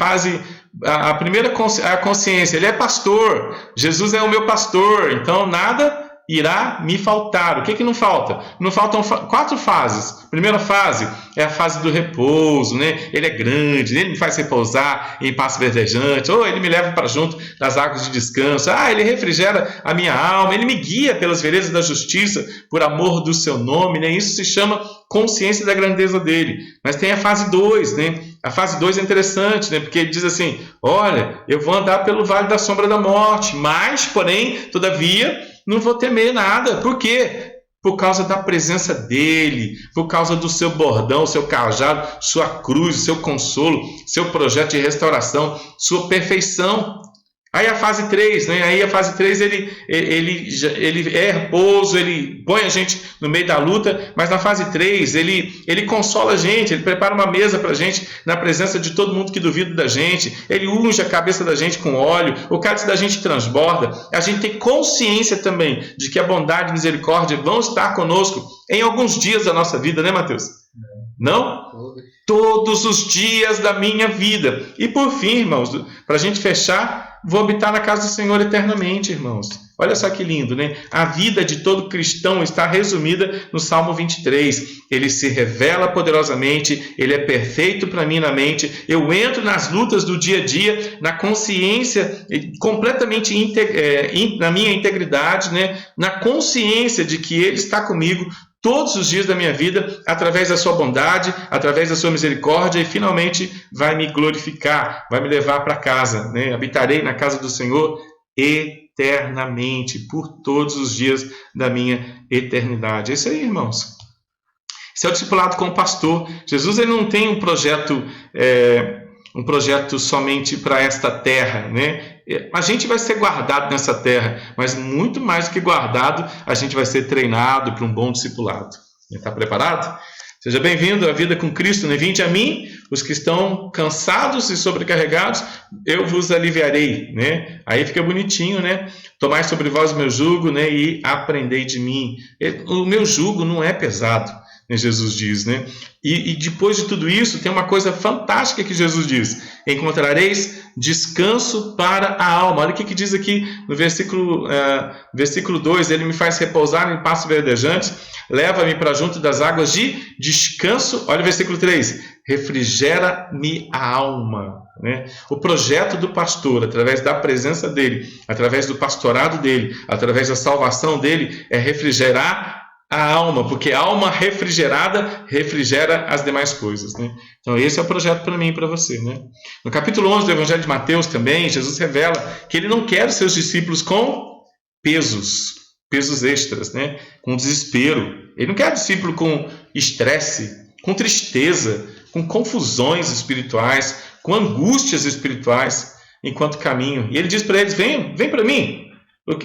A primeira é a consciência. Ele é pastor. Jesus é o meu pastor. Então nada irá me faltar. O que não falta? Não faltam 4 fases. Primeira fase é a fase do repouso, né? Ele é grande, ele me faz repousar em pasto verdejante, ou ele me leva para junto das águas de descanso. Ele refrigera a minha alma, ele me guia pelas veredas da justiça, por amor do seu nome, né? Isso se chama consciência da grandeza dele. Mas tem a fase 2, né? A fase 2 é interessante, né? Porque ele diz assim: olha, eu vou andar pelo vale da sombra da morte, mas, porém, todavia, não vou temer nada. Por quê? Por causa da presença dele, por causa do seu bordão, seu cajado, sua cruz, seu consolo, seu projeto de restauração, sua perfeição. Aí a fase 3, né? Aí a fase 3 ele é repouso, ele põe a gente no meio da luta, mas na fase 3 ele consola a gente, ele prepara uma mesa para a gente na presença de todo mundo que duvida da gente, ele unge a cabeça da gente com óleo, o cálice da gente transborda, a gente tem consciência também de que a bondade e a misericórdia vão estar conosco em alguns dias da nossa vida, né, Mateus? Não? Todos os dias da minha vida. E por fim, irmãos, para a gente fechar, vou habitar na casa do Senhor eternamente, irmãos. Olha só que lindo, né? A vida de todo cristão está resumida no Salmo 23. Ele se revela poderosamente, ele é perfeito para mim na mente. Eu entro nas lutas do dia a dia, na consciência completamente na minha integridade, né? Na consciência de que ele está comigo todos os dias da minha vida, através da sua bondade, através da sua misericórdia, e finalmente vai me glorificar, vai me levar para casa, né? Habitarei na casa do Senhor eternamente, por todos os dias da minha eternidade. É isso aí, irmãos. Esse é o discipulado com o pastor. Jesus ele não tem um projeto um projeto somente para esta terra, né? A gente vai ser guardado nessa terra, mas muito mais do que guardado, a gente vai ser treinado para um bom discipulado. Está preparado? Seja bem-vindo à vida com Cristo, né? Vinde a mim, os que estão cansados e sobrecarregados, eu vos aliviarei, né? Aí fica bonitinho, né? Tomai sobre vós o meu jugo, né? E aprendei de mim. O meu jugo não é pesado, né? Jesus diz, né? E depois de tudo isso, tem uma coisa fantástica que Jesus diz: encontrareis descanso para a alma. Olha o que diz aqui no versículo 2: ele me faz repousar em pastos verdejantes, leva-me para junto das águas de descanso. Olha o versículo 3: refrigera-me a alma. Né? O projeto do pastor, através da presença dele, através do pastorado dele, através da salvação dele, é refrigerar a alma, porque a alma refrigerada refrigera as demais coisas, né? Então esse é o projeto para mim e para você, né? No capítulo 11 do Evangelho de Mateus também, Jesus revela que ele não quer os seus discípulos com pesos extras, né? Com desespero. Ele não quer discípulo com estresse, com tristeza, com confusões espirituais, com angústias espirituais enquanto caminham. E ele diz para eles: vem para mim.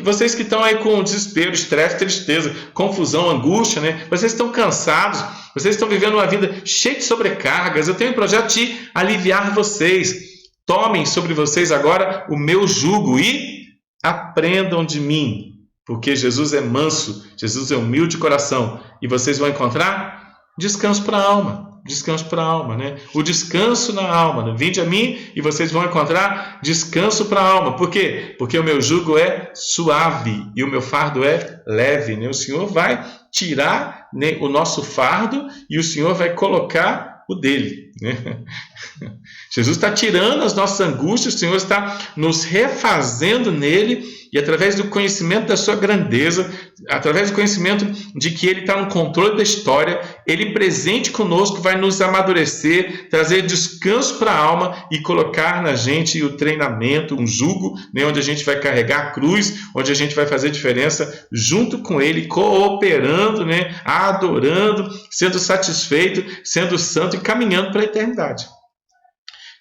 Vocês que estão aí com desespero, estresse, tristeza, confusão, angústia, né? Vocês estão cansados, vocês estão vivendo uma vida cheia de sobrecargas. Eu tenho um projeto de aliviar vocês. Tomem sobre vocês agora o meu jugo e aprendam de mim, porque Jesus é manso, Jesus é humilde de coração, e vocês vão encontrar descanso para a alma. Descanso para a alma, né? O descanso na alma, né? Vinde a mim e vocês vão encontrar descanso para a alma. Por quê? Porque o meu jugo é suave e o meu fardo é leve, né? O Senhor vai tirar, né, o nosso fardo e o Senhor vai colocar o dele, né? Jesus está tirando as nossas angústias, o Senhor está nos refazendo nele, e através do conhecimento da sua grandeza, através do conhecimento de que ele está no controle da história, ele presente conosco vai nos amadurecer, trazer descanso para a alma e colocar na gente o treinamento, um jugo, né, onde a gente vai carregar a cruz, onde a gente vai fazer diferença junto com ele, cooperando, né, adorando, sendo satisfeito, sendo santo e caminhando para a eternidade.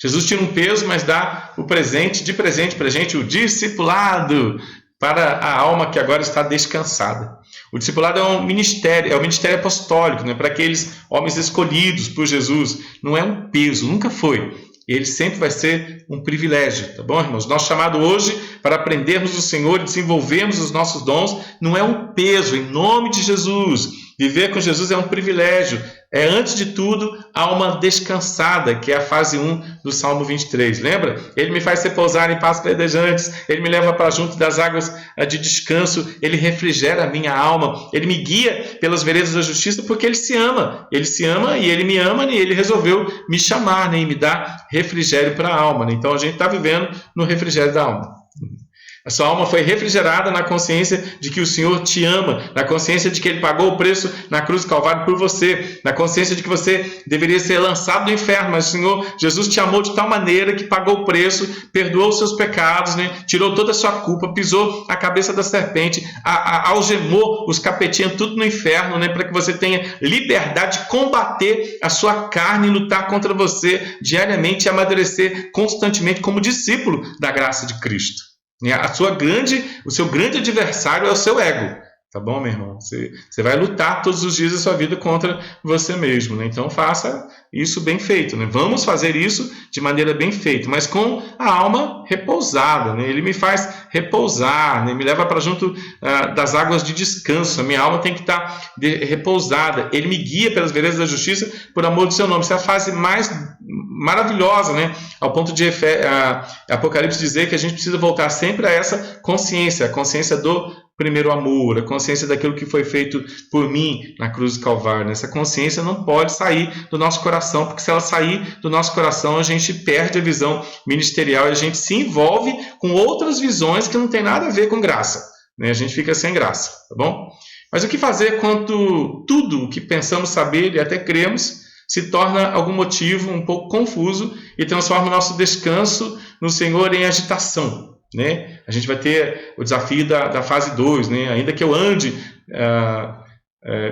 Jesus tira um peso, mas dá o presente, de presente para a gente, o discipulado, para a alma que agora está descansada. O discipulado é o ministério apostólico, né, para aqueles homens escolhidos por Jesus. Não é um peso, nunca foi. Ele sempre vai ser um privilégio, tá bom, irmãos? Nosso chamado hoje para aprendermos do Senhor e desenvolvermos os nossos dons não é um peso, em nome de Jesus. Viver com Jesus é um privilégio. É, antes de tudo, alma descansada, que é a fase 1 do Salmo 23. Lembra? Ele me faz repousar em pastos verdejantes, ele me leva para junto das águas de descanso, ele refrigera a minha alma, ele me guia pelas veredas da justiça, porque ele se ama. Ele se ama e ele me ama, e ele resolveu me chamar, né, e me dar refrigério para a alma. Né? Então a gente está vivendo no refrigério da alma. A sua alma foi refrigerada na consciência de que o Senhor te ama, na consciência de que Ele pagou o preço na cruz do Calvário por você, na consciência de que você deveria ser lançado no inferno, mas o Senhor Jesus te amou de tal maneira que pagou o preço, perdoou os seus pecados, né? Tirou toda a sua culpa, pisou a cabeça da serpente, algemou os capetinhos tudo no inferno, né? Para que você tenha liberdade de combater a sua carne e lutar contra você diariamente e amadurecer constantemente como discípulo da graça de Cristo. O seu grande adversário é o seu ego, tá bom, meu irmão? Você vai lutar todos os dias da sua vida contra você mesmo, né? Então faça isso bem feito, né? Vamos fazer isso de maneira bem feita, mas com a alma repousada, né? Ele me faz repousar, né? Me leva para junto das águas de descanso. A minha alma tem que estar repousada. Ele me guia pelas veredas da justiça por amor do seu nome. Essa é a fase mais maravilhosa, né? Ao ponto de Apocalipse dizer que a gente precisa voltar sempre a essa consciência, a consciência do primeiro amor, a consciência daquilo que foi feito por mim na cruz do Calvário. Essa consciência não pode sair do nosso coração, porque se ela sair do nosso coração, a gente perde a visão ministerial e a gente se envolve com outras visões que não tem nada a ver com graça, né? A gente fica sem graça, tá bom? Mas o que fazer quando tudo o que pensamos saber e até cremos se torna algum motivo um pouco confuso e transforma o nosso descanso no Senhor em agitação, né? A gente vai ter o desafio da fase 2, né? Ainda que eu ande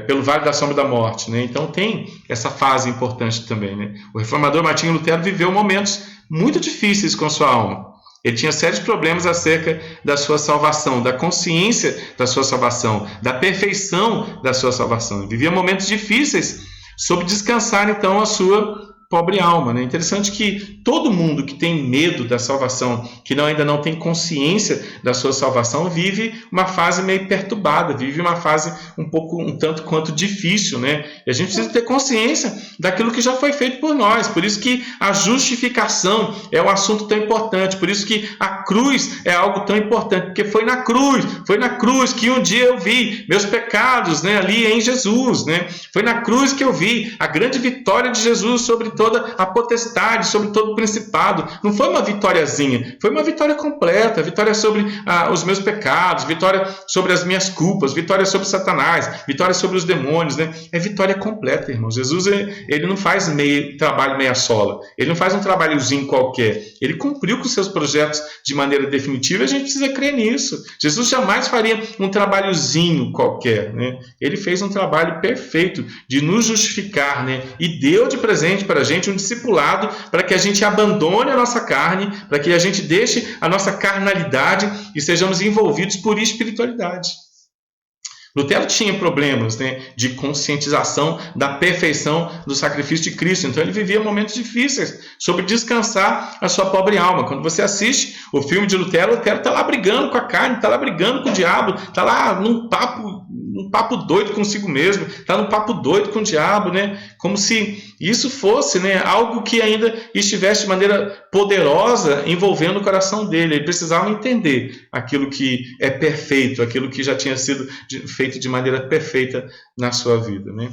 pelo vale da sombra da morte, né? Então tem essa fase importante também, né? O reformador Martinho Lutero viveu momentos muito difíceis com a sua alma. Ele tinha sérios problemas acerca da sua salvação, da consciência da sua salvação, da perfeição da sua salvação. Ele vivia momentos difíceis sobre descansar, então, a sua pobre alma. É interessante que todo mundo que tem medo da salvação, que ainda não tem consciência da sua salvação, vive uma fase meio perturbada, vive uma fase um tanto quanto difícil, né? E a gente precisa ter consciência daquilo que já foi feito por nós. Por isso que a justificação é um assunto tão importante. Por isso que a cruz é algo tão importante. Porque foi na cruz que um dia eu vi meus pecados, né, ali em Jesus, né? Foi na cruz que eu vi a grande vitória de Jesus sobre toda a potestade, sobre todo o principado. Não foi uma vitóriazinha, foi uma vitória completa, vitória sobre os meus pecados, vitória sobre as minhas culpas, vitória sobre Satanás, vitória sobre os demônios, né? É vitória completa, irmãos. Jesus, ele não faz trabalho meia sola, ele não faz um trabalhozinho qualquer, ele cumpriu com seus projetos de maneira definitiva, e a gente precisa crer nisso. Jesus jamais faria um trabalhozinho qualquer, né? Ele fez um trabalho perfeito de nos justificar, né? E deu de presente para a gente um discipulado para que a gente abandone a nossa carne, para que a gente deixe a nossa carnalidade e sejamos envolvidos por espiritualidade. Lutero tinha problemas, né, de conscientização da perfeição do sacrifício de Cristo. Então ele vivia momentos difíceis sobre descansar a sua pobre alma. Quando você assiste o filme de Lutero está lá brigando com a carne, está lá brigando com o diabo, está lá num papo doido consigo mesmo, está num papo doido com o diabo, né? Como se isso fosse, né, algo que ainda estivesse de maneira poderosa envolvendo o coração dele. Ele precisava entender aquilo que é perfeito, aquilo que já tinha sido feito de maneira perfeita na sua vida, né?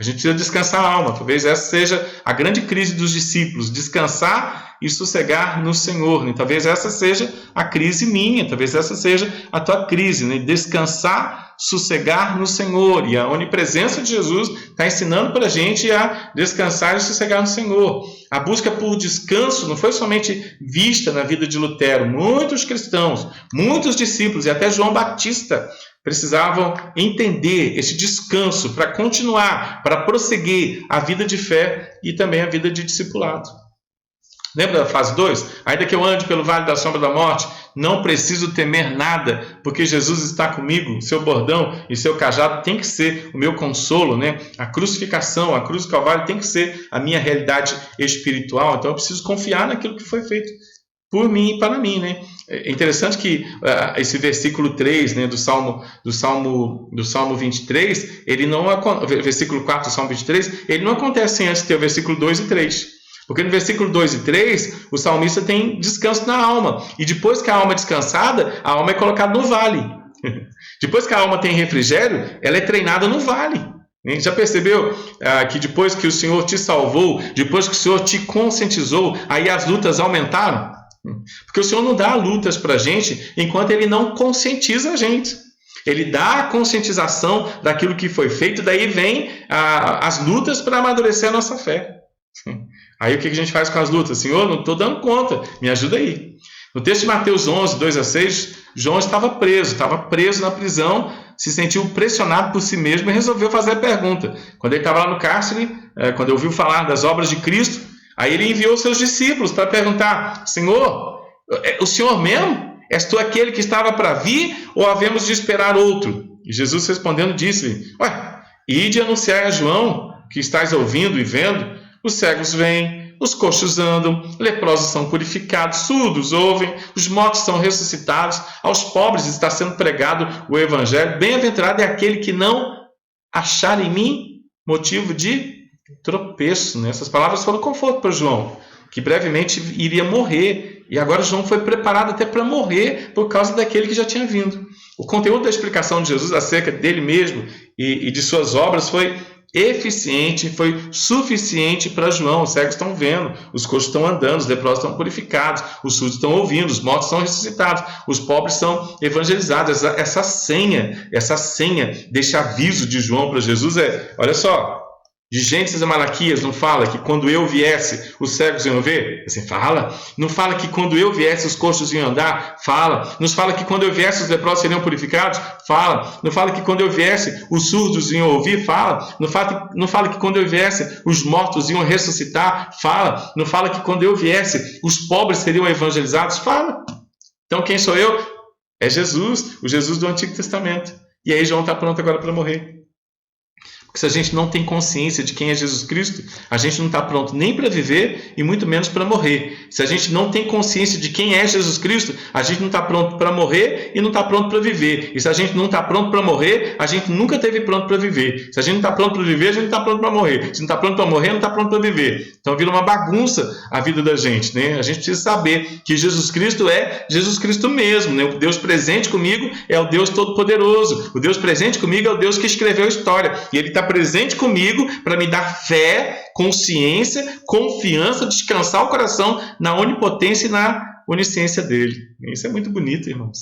A gente precisa descansar a alma. Talvez essa seja a grande crise dos discípulos, descansar e sossegar no Senhor, né? Talvez essa seja a crise minha, talvez essa seja a tua crise, né? Descansar, sossegar no Senhor. E a onipresença de Jesus está ensinando para a gente a descansar e sossegar no Senhor. A busca por descanso não foi somente vista na vida de Lutero. Muitos cristãos, muitos discípulos e até João Batista precisavam entender esse descanso para continuar, para prosseguir a vida de fé e também a vida de discipulado. Lembra da fase 2? Ainda que eu ande pelo vale da sombra da morte, não preciso temer nada, porque Jesus está comigo. Seu bordão e seu cajado tem que ser o meu consolo, né? A crucificação, a cruz do Calvário tem que ser a minha realidade espiritual. Então eu preciso confiar naquilo que foi feito por mim e para mim, né? É interessante que esse versículo 3, né, do Salmo 23, versículo 4 do Salmo 23, ele não acontece antes de ter o versículo 2 e 3. Porque no versículo 2 e 3, o salmista tem descanso na alma. E depois que a alma é descansada, a alma é colocada no vale. Depois que a alma tem refrigério, ela é treinada no vale. Já percebeu que depois que o Senhor te salvou, depois que o Senhor te conscientizou, aí as lutas aumentaram? Porque o Senhor não dá lutas para a gente enquanto Ele não conscientiza a gente. Ele dá a conscientização daquilo que foi feito, daí vem as lutas para amadurecer a nossa fé. Aí o que a gente faz com as lutas? Senhor, não estou dando conta, me ajuda aí. No texto de Mateus 11, 2 a 6, João estava preso na prisão, se sentiu pressionado por si mesmo e resolveu fazer a pergunta. Quando ele estava lá no cárcere, quando ouviu falar das obras de Cristo, aí ele enviou seus discípulos para perguntar: Senhor, o Senhor mesmo? És tu aquele que estava para vir ou havemos de esperar outro? E Jesus respondendo disse-lhe: ide anunciar a João que estás ouvindo e vendo, os cegos vêm, os coxos andam, leprosos são purificados, surdos ouvem, os mortos são ressuscitados, aos pobres está sendo pregado o evangelho. Bem-aventurado é aquele que não achar em mim motivo de tropeço, né? Essas palavras foram conforto para João, que brevemente iria morrer, e agora João foi preparado até para morrer por causa daquele que já tinha vindo. O conteúdo da explicação de Jesus acerca dele mesmo e de suas obras foi eficiente, foi suficiente para João. Os cegos estão vendo, os coxos estão andando, os leprosos estão purificados, os surdos estão ouvindo, os mortos são ressuscitados, os pobres são evangelizados. Essa senha desse aviso de João para Jesus olha só, De Gênesis a Malaquias não fala que quando eu viesse os cegos iam ver? Você fala. Não fala que quando eu viesse os coxos iam andar? Fala. Não fala que quando eu viesse os leprosos seriam purificados? Fala. Não fala que quando eu viesse os surdos iam ouvir? Fala. Não fala que quando eu viesse os mortos iam ressuscitar? Fala. Não fala que quando eu viesse os pobres seriam evangelizados? Fala. Então quem sou eu? É Jesus, o Jesus do Antigo Testamento. E aí João está pronto agora para morrer. Porque se a gente não tem consciência de quem é Jesus Cristo, a gente não está pronto nem para viver e muito menos para morrer. Se a gente não tem consciência de quem é Jesus Cristo, a gente não está pronto para morrer e não está pronto para viver. E se a gente não está pronto para morrer, a gente nunca esteve pronto para viver. Se a gente não está pronto para viver, a gente não está pronto para morrer. Se não está pronto para morrer, não está pronto para viver. Então vira uma bagunça a vida da gente, né? A gente precisa saber que Jesus Cristo é Jesus Cristo mesmo, né? O Deus presente comigo é o Deus Todo-Poderoso. O Deus presente comigo é o Deus que escreveu a história. E Ele está presente comigo para me dar fé, consciência, confiança, descansar o coração na onipotência e na onisciência dele. Isso é muito bonito, irmãos.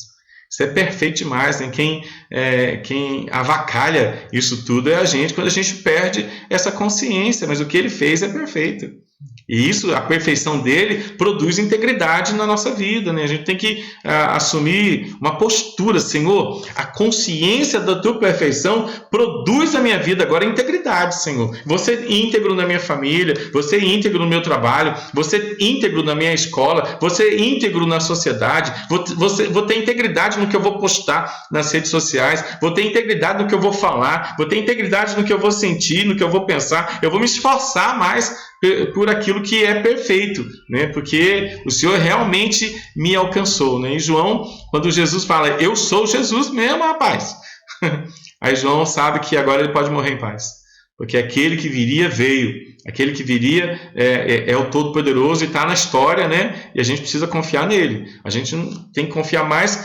Isso é perfeito demais, né? Quem avacalha isso tudo é a gente, quando a gente perde essa consciência, mas o que ele fez é perfeito. E isso, a perfeição dele, produz integridade na nossa vida, né? A gente tem que assumir uma postura, Senhor, a consciência da tua perfeição produz na minha vida agora integridade, Senhor. Você íntegro na minha família, você íntegro no meu trabalho, você íntegro na minha escola, você íntegro na sociedade, vou ter integridade no que eu vou postar nas redes sociais, vou ter integridade no que eu vou falar, vou ter integridade no que eu vou sentir, no que eu vou pensar, eu vou me esforçar mais por aquilo que é perfeito, né? Porque o Senhor realmente me alcançou, né? E João, quando Jesus fala, eu sou Jesus mesmo, rapaz. Aí João sabe que agora ele pode morrer em paz. Porque aquele que viria veio, aquele que viria é o Todo-Poderoso e está na história, né? E a gente precisa confiar nele. A gente tem que confiar mais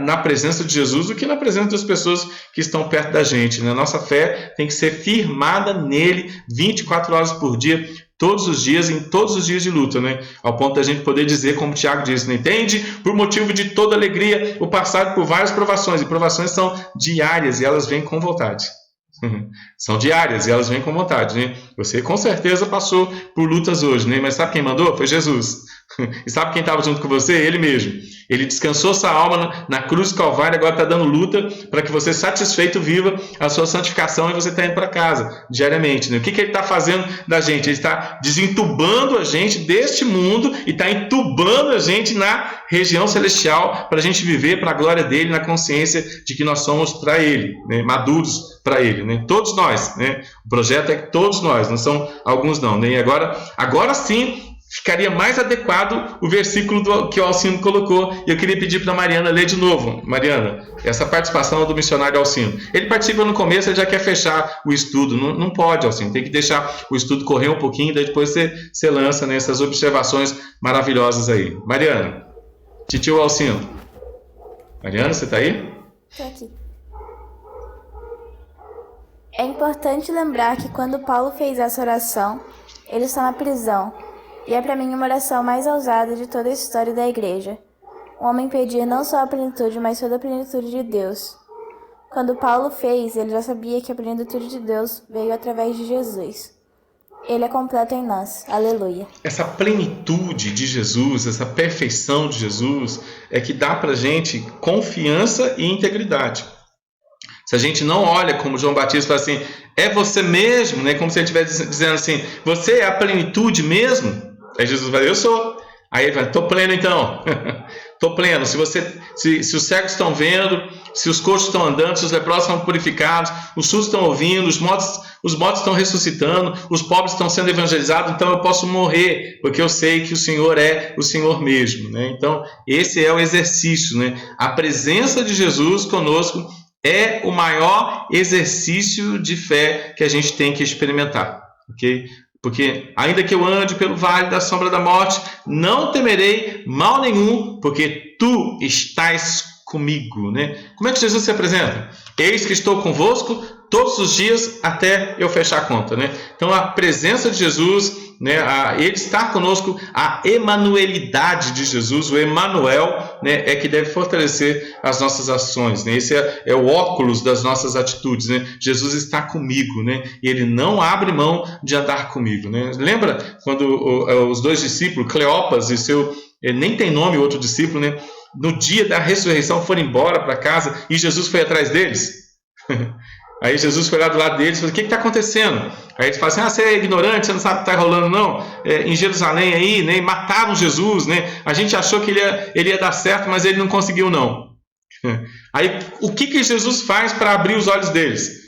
na presença de Jesus do que na presença das pessoas que estão perto da gente, né? Nossa fé tem que ser firmada nele 24 horas por dia, todos os dias, em todos os dias de luta, né? Ao ponto da gente poder dizer, como o Tiago disse, não entende? Por motivo de toda alegria, o passado por várias provações, e provações são diárias e elas vêm com vontade. São diárias e elas vêm com vontade, né? Você com certeza passou por lutas hoje, né? Mas sabe quem mandou? Foi Jesus. E sabe quem estava junto com você? Ele mesmo. Ele descansou sua alma na cruz do Calvário, agora está dando luta para que você satisfeito viva a sua santificação e você está indo para casa diariamente, né? O que ele está fazendo da gente? Ele está desentubando a gente deste mundo e está entubando a gente na região celestial para a gente viver para a glória dele, na consciência de que nós somos para ele, né? Maduros para ele, né? Todos nós, né? O projeto é que todos nós, não são alguns não, né? E agora sim ficaria mais adequado o versículo que o Alcino colocou. E eu queria pedir para a Mariana ler de novo. Mariana, essa participação do missionário Alcino. Ele participa no começo, ele já quer fechar o estudo. Não pode, Alcino. Tem que deixar o estudo correr um pouquinho, daí depois você lança nessas observações maravilhosas aí. Mariana, titio Alcino. Mariana, você está aí? Estou aqui. É importante lembrar que quando Paulo fez essa oração, ele está na prisão. E é para mim uma oração mais ousada de toda a história da igreja. O homem pedia não só a plenitude, mas toda a plenitude de Deus. Quando Paulo fez, ele já sabia que a plenitude de Deus veio através de Jesus. Ele é completo em nós. Aleluia. Essa plenitude de Jesus, essa perfeição de Jesus, é que dá para a gente confiança e integridade. Se a gente não olha como João Batista fala assim, é você mesmo, né? Como se ele estivesse dizendo assim, você é a plenitude mesmo? Aí Jesus vai, eu sou. Aí ele vai, estou pleno então. Estou pleno. Se os cegos estão vendo, se os coxos estão andando, se os leprosos estão purificados, os surdos estão ouvindo, os mortos estão ressuscitando, os pobres estão sendo evangelizados, então eu posso morrer, porque eu sei que o Senhor é o Senhor mesmo, né? Então, esse é o exercício, né? A presença de Jesus conosco é o maior exercício de fé que a gente tem que experimentar, ok? Porque ainda que eu ande pelo vale da sombra da morte, não temerei mal nenhum, porque tu estás comigo, né? Como é que Jesus se apresenta? Eis que estou convosco todos os dias até eu fechar a conta, né? Então a presença de Jesus né, Ele estar conosco, a emanuelidade de Jesus, o Emanuel, né, é que deve fortalecer as nossas ações, né? Esse é o óculos das nossas atitudes, né? Jesus está comigo, né? E Ele não abre mão de andar comigo, né? Lembra quando os dois discípulos, Cleopas e seu, nem tem nome o outro discípulo, né, no dia da ressurreição foram embora para casa e Jesus foi atrás deles? Aí Jesus foi lá do lado deles e falou: o que está acontecendo? Aí eles falam assim: você é ignorante, você não sabe o que está rolando não? Em Jerusalém aí, né, mataram Jesus, né? A gente achou que ele ia dar certo, mas ele não conseguiu não. Aí o que Jesus faz para abrir os olhos deles?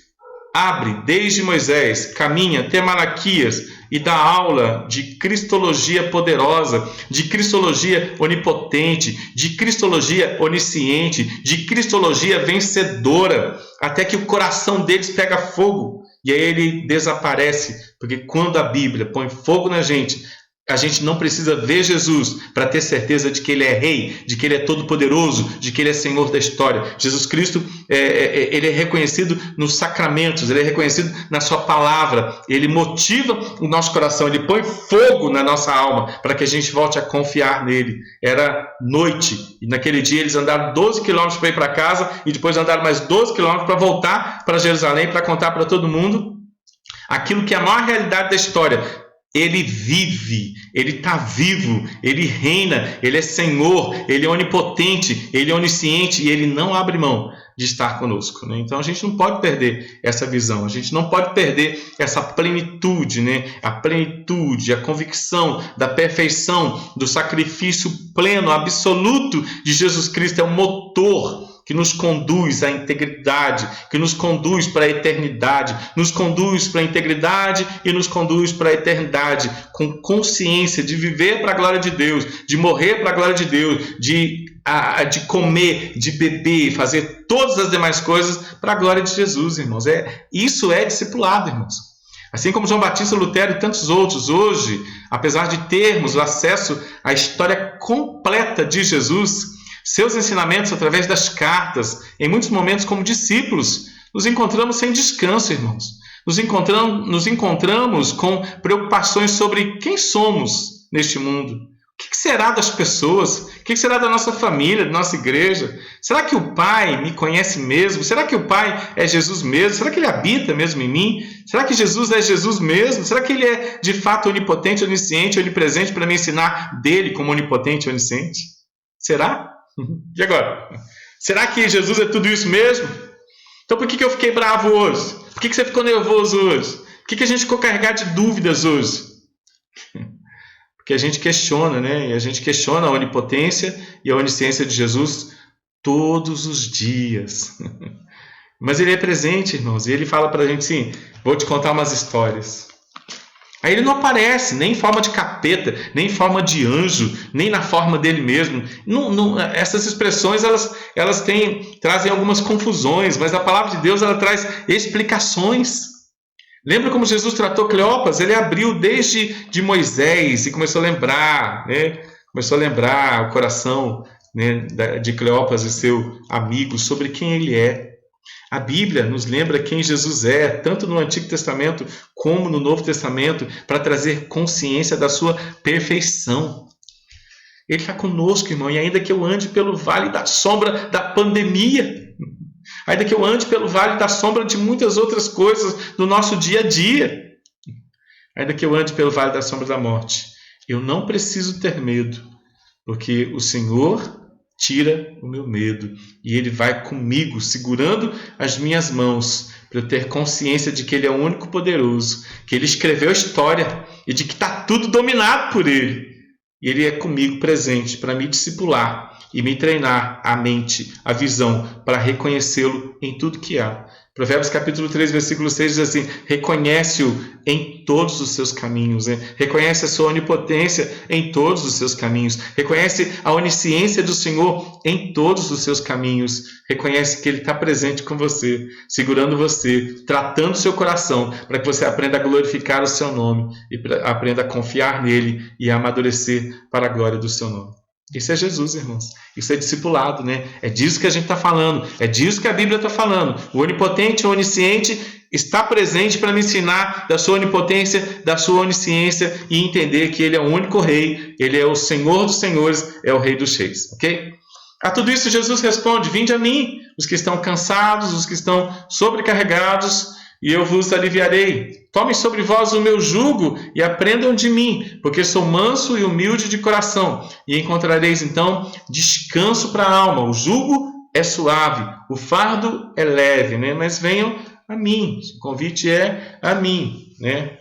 Abre desde Moisés, caminha até Malaquias e dá aula de cristologia poderosa, de cristologia onipotente, de cristologia onisciente, de cristologia vencedora, até que o coração deles pega fogo e aí ele desaparece, porque quando a Bíblia põe fogo na gente, a gente não precisa ver Jesus para ter certeza de que Ele é Rei, de que Ele é todo-poderoso, de que Ele é Senhor da história. Jesus Cristo, Ele é reconhecido nos sacramentos, Ele é reconhecido na Sua palavra, Ele motiva o nosso coração, Ele põe fogo na nossa alma para que a gente volte a confiar nele. Era noite, e naquele dia eles andaram 12 quilômetros para ir para casa, e depois andaram mais 12 quilômetros para voltar para Jerusalém, para contar para todo mundo aquilo que é a maior realidade da história. Ele vive, Ele está vivo, Ele reina, Ele é Senhor, Ele é onipotente, Ele é onisciente e Ele não abre mão de estar conosco, né? Então a gente não pode perder essa visão, a gente não pode perder essa plenitude, né? A plenitude, a convicção da perfeição, do sacrifício pleno, absoluto de Jesus Cristo é o motor que nos conduz à integridade, que nos conduz para a eternidade, nos conduz para a integridade e nos conduz para a eternidade, com consciência de viver para a glória de Deus, de morrer para a glória de Deus, de comer, de beber, fazer todas as demais coisas para a glória de Jesus, irmãos. Isso é discipulado, irmãos. Assim como João Batista, Lutero e tantos outros, hoje, apesar de termos o acesso à história completa de Jesus, seus ensinamentos através das cartas, em muitos momentos como discípulos, nos encontramos sem descanso, irmãos. Nos encontramos com preocupações sobre quem somos neste mundo. O que será das pessoas? O que será da nossa família, da nossa igreja? Será que o Pai me conhece mesmo? Será que o Pai é Jesus mesmo? Será que Ele habita mesmo em mim? Será que Jesus é Jesus mesmo? Será que Ele é de fato onipotente, onisciente, onipresente para me ensinar dele como onipotente e onisciente? Será? E agora? Será que Jesus é tudo isso mesmo? Então por que eu fiquei bravo hoje? Por que você ficou nervoso hoje? Por que a gente ficou carregado de dúvidas hoje? Porque a gente questiona, né? E a gente questiona a onipotência e a onisciência de Jesus todos os dias. Mas Ele é presente, irmãos, e Ele fala para a gente assim: vou te contar umas histórias. Aí Ele não aparece nem em forma de capeta, nem em forma de anjo, nem na forma dele mesmo. Essas expressões elas trazem algumas confusões, mas a palavra de Deus ela traz explicações. Lembra como Jesus tratou Cleopas? Ele abriu desde de Moisés e começou a lembrar, né? Começou a lembrar o coração, né, de Cleopas e seu amigo sobre quem ele é. A Bíblia nos lembra quem Jesus é, tanto no Antigo Testamento como no Novo Testamento, para trazer consciência da sua perfeição. Ele está conosco, irmão, e ainda que eu ande pelo vale da sombra da pandemia, ainda que eu ande pelo vale da sombra de muitas outras coisas do nosso dia a dia, ainda que eu ande pelo vale da sombra da morte, eu não preciso ter medo, porque o Senhor tira o meu medo e Ele vai comigo, segurando as minhas mãos, para eu ter consciência de que Ele é o único poderoso, que Ele escreveu a história e de que está tudo dominado por Ele. E Ele é comigo presente para me discipular e me treinar a mente, a visão, para reconhecê-lo em tudo que há. Provérbios capítulo 3, versículo 6 diz assim: reconhece-o em todos os seus caminhos, né? Reconhece a sua onipotência em todos os seus caminhos, reconhece a onisciência do Senhor em todos os seus caminhos, reconhece que Ele está presente com você, segurando você, tratando o seu coração, para que você aprenda a glorificar o seu nome e aprenda a confiar nele e a amadurecer para a glória do seu nome. Isso é Jesus, irmãos. Isso é discipulado, né? É disso que a gente está falando. É disso que a Bíblia está falando. O onipotente, o onisciente está presente para me ensinar da sua onipotência, da sua onisciência e entender que Ele é o único Rei, Ele é o Senhor dos senhores, é o Rei dos reis. Ok? A tudo isso Jesus responde: vinde a mim, os que estão cansados, os que estão sobrecarregados, e eu vos aliviarei. Tomem sobre vós o meu jugo e aprendam de mim, porque sou manso e humilde de coração, e encontrareis então descanso para a alma. O jugo é suave, o fardo é leve, né? Mas venham a mim. O convite é a mim, né?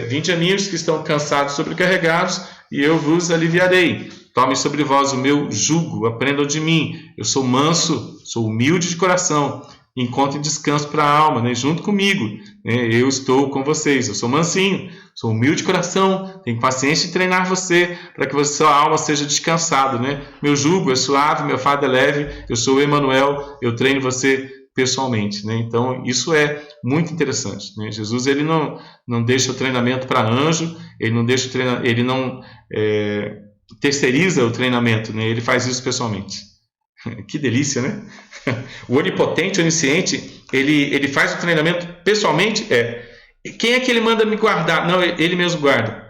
Vinde a mim os que estão cansados, sobrecarregados, e eu vos aliviarei. Tomem sobre vós o meu jugo, aprendam de mim. Eu sou manso, sou humilde de coração. Encontrem descanso para a alma, né? Junto comigo, né? Eu estou com vocês. Eu sou mansinho, sou humilde de coração. Tenho paciência de treinar você para que sua alma seja descansada, né? Meu jugo é suave, meu fardo é leve. Eu sou o Emanuel, eu treino você pessoalmente, né? Então isso é muito interessante, né? Jesus, ele não deixa o treinamento para anjo, ele não deixa ele não terceiriza o treinamento, né? Ele faz isso pessoalmente. Que delícia, né? O onipotente, onisciente, ele faz o treinamento pessoalmente? Quem é que ele manda me guardar? Não, ele mesmo guarda.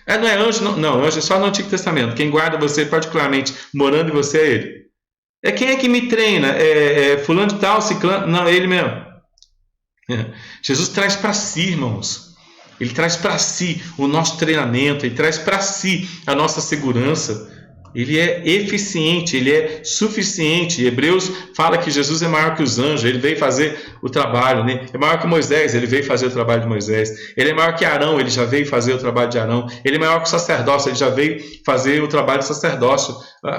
Não é anjo? Não, anjo é só no Antigo Testamento. Quem guarda você particularmente, morando em você, é ele. Quem é que me treina? Fulano de tal, ciclano? Não, é ele mesmo. Jesus traz para si, irmãos. Ele traz para si o nosso treinamento, ele traz para si a nossa segurança. Ele é eficiente, ele é suficiente. Hebreus fala que Jesus é maior que os anjos, ele veio fazer o trabalho, né? É maior que Moisés, ele veio fazer o trabalho de Moisés. Ele é maior que Arão, ele já veio fazer o trabalho de Arão. Ele é maior que o sacerdócio, ele já veio fazer o trabalho de sacerdócio.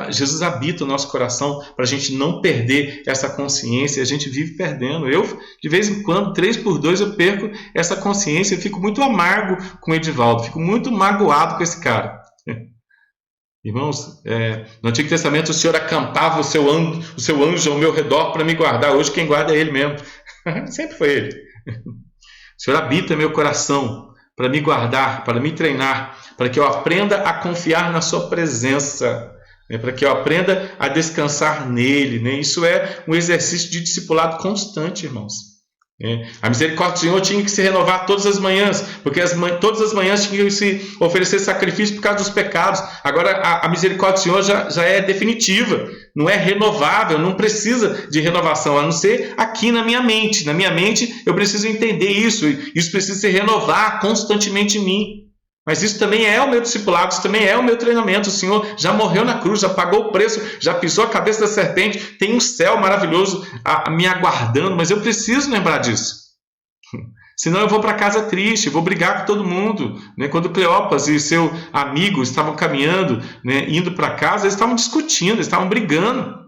Jesus habita o nosso coração para a gente não perder essa consciência. A gente vive perdendo. Eu, de vez em quando, 3x2, eu perco essa consciência. Eu fico muito amargo com o Edivaldo, fico muito magoado com esse cara. Irmãos, no Antigo Testamento o Senhor acampava o seu anjo ao meu redor para me guardar. Hoje quem guarda é Ele mesmo. Sempre foi Ele. O Senhor habita meu coração para me guardar, para me treinar, para que eu aprenda a confiar na Sua presença, né? Para que eu aprenda a descansar nele, né? Isso é um exercício de discipulado constante, irmãos. A misericórdia do Senhor tinha que se renovar todas as manhãs, porque todas as manhãs tinha que se oferecer sacrifício por causa dos pecados. Agora a misericórdia do Senhor já é definitiva, não é renovável, não precisa de renovação, a não ser aqui na minha mente. Na minha mente eu preciso entender isso precisa se renovar constantemente em mim. Mas isso também é o meu discipulado, isso também é o meu treinamento. O Senhor já morreu na cruz, já pagou o preço, já pisou a cabeça da serpente, tem um céu maravilhoso me aguardando, mas eu preciso lembrar disso. Senão eu vou para casa triste, vou brigar com todo mundo, né? Quando Cleopas e seu amigo estavam caminhando, né, indo para casa, eles estavam discutindo, eles estavam brigando,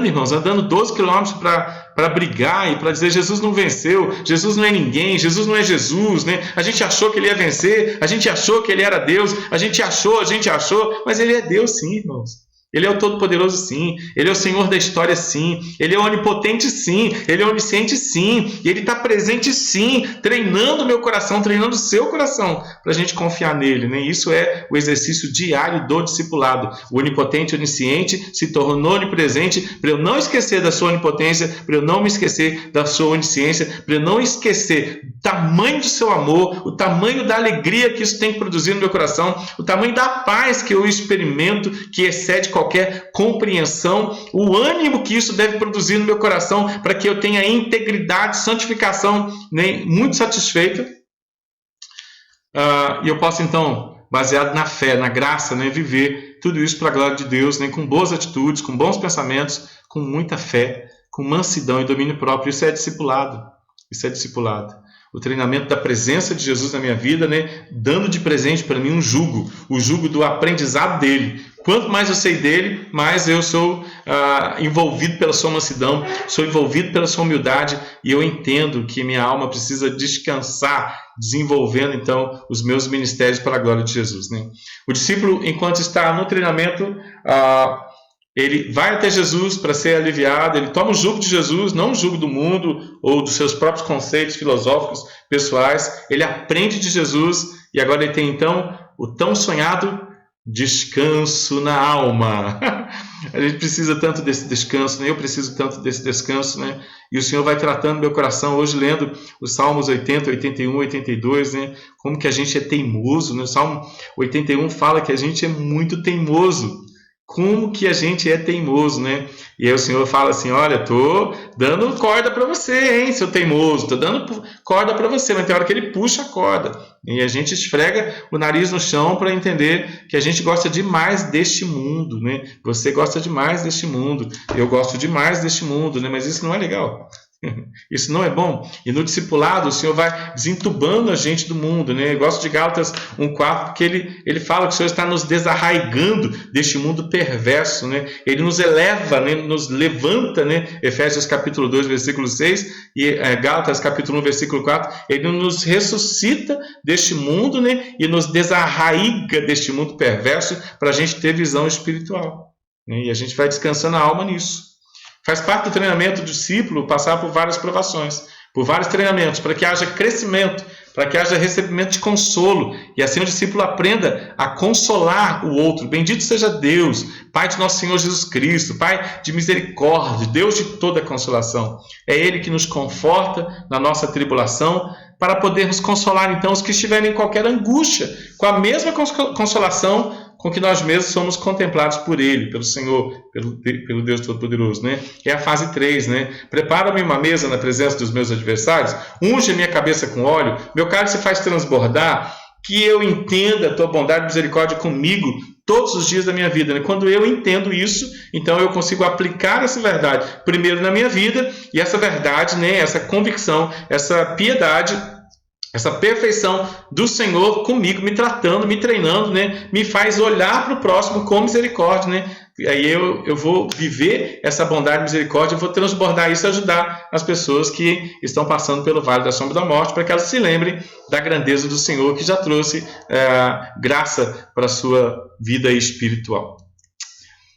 irmãos, andando 12 quilômetros para brigar e para dizer: Jesus não venceu, Jesus não é ninguém, Jesus não é Jesus, né? A gente achou que ele ia vencer, a gente achou que ele era Deus, a gente achou, mas ele é Deus sim, irmãos. Ele é o Todo-Poderoso sim, ele é o Senhor da história sim, ele é onipotente sim, ele é onisciente sim, e ele está presente sim, treinando o meu coração, treinando o seu coração, para a gente confiar nele, né? Isso é o exercício diário do discipulado. O onipotente, onisciente se tornou onipresente para eu não esquecer da sua onipotência, para eu não me esquecer da sua onisciência, para eu não esquecer o tamanho do seu amor, o tamanho da alegria que isso tem que produzir no meu coração, o tamanho da paz que eu experimento, que excede qualquer compreensão, o ânimo que isso deve produzir no meu coração para que eu tenha integridade, santificação, né, muito satisfeita. E eu posso então, baseado na fé, na graça, né, viver tudo isso para a glória de Deus, né, com boas atitudes, com bons pensamentos, com muita fé, com mansidão e domínio próprio. Isso é discipulado. Isso é discipulado. O treinamento da presença de Jesus na minha vida, né, dando de presente para mim um jugo, o jugo do aprendizado dele. Quanto mais eu sei dele, mais eu sou envolvido pela sua mansidão, sou envolvido pela sua humildade, e eu entendo que minha alma precisa descansar, desenvolvendo então os meus ministérios para a glória de Jesus, né? O discípulo, enquanto está no treinamento, ele vai até Jesus para ser aliviado, ele toma o jugo de Jesus, não o jugo do mundo ou dos seus próprios conceitos filosóficos pessoais, ele aprende de Jesus, e agora ele tem então o tão sonhado Descanso na alma. A gente precisa tanto desse descanso, né? Eu preciso tanto desse descanso, né? E o Senhor vai tratando meu coração hoje, lendo os Salmos 80, 81, 82, né? Como que a gente é teimoso, né? O Salmo 81 fala que a gente é muito teimoso. Como que a gente é teimoso, né? E aí o Senhor fala assim, olha, tô dando corda para você, hein, seu teimoso, tô dando corda para você, mas tem hora que ele puxa a corda. E a gente esfrega o nariz no chão para entender que a gente gosta demais deste mundo, né? Você gosta demais deste mundo, eu gosto demais deste mundo, né? Mas isso não é legal. Isso não é bom. E no discipulado o Senhor vai desentubando a gente do mundo, né? Eu gosto de Gálatas 1,4 porque ele fala que o Senhor está nos desarraigando deste mundo perverso, né? Ele nos eleva, né? Nos levanta, né? Efésios capítulo 2, versículo 6 e Gálatas capítulo 1, versículo 4. Ele nos ressuscita deste mundo, né? E nos desarraiga deste mundo perverso para a gente ter visão espiritual, né? E a gente vai descansando a alma nisso. Faz parte do treinamento do discípulo passar por várias provações, por vários treinamentos, para que haja crescimento, para que haja recebimento de consolo, e assim o discípulo aprenda a consolar o outro. Bendito seja Deus, Pai de nosso Senhor Jesus Cristo, Pai de misericórdia, Deus de toda consolação. É Ele que nos conforta na nossa tribulação, para podermos consolar então os que estiverem em qualquer angústia, com a mesma consolação com que nós mesmos somos contemplados por Ele, pelo Senhor, pelo Deus Todo-Poderoso, né? É a fase 3, né? Prepara-me uma mesa na presença dos meus adversários, unge minha cabeça com óleo, meu cálice faz transbordar, que eu entenda a tua bondade e misericórdia comigo todos os dias da minha vida, né? Quando eu entendo isso, então eu consigo aplicar essa verdade primeiro na minha vida, e essa verdade, né? Essa convicção, essa piedade, essa perfeição do Senhor comigo, me tratando, me treinando, né? Me faz olhar para o próximo com misericórdia, né? E aí eu vou viver essa bondade e misericórdia, eu vou transbordar isso e ajudar as pessoas que estão passando pelo vale da sombra da morte, para que elas se lembrem da grandeza do Senhor, que já trouxe graça para a sua vida espiritual.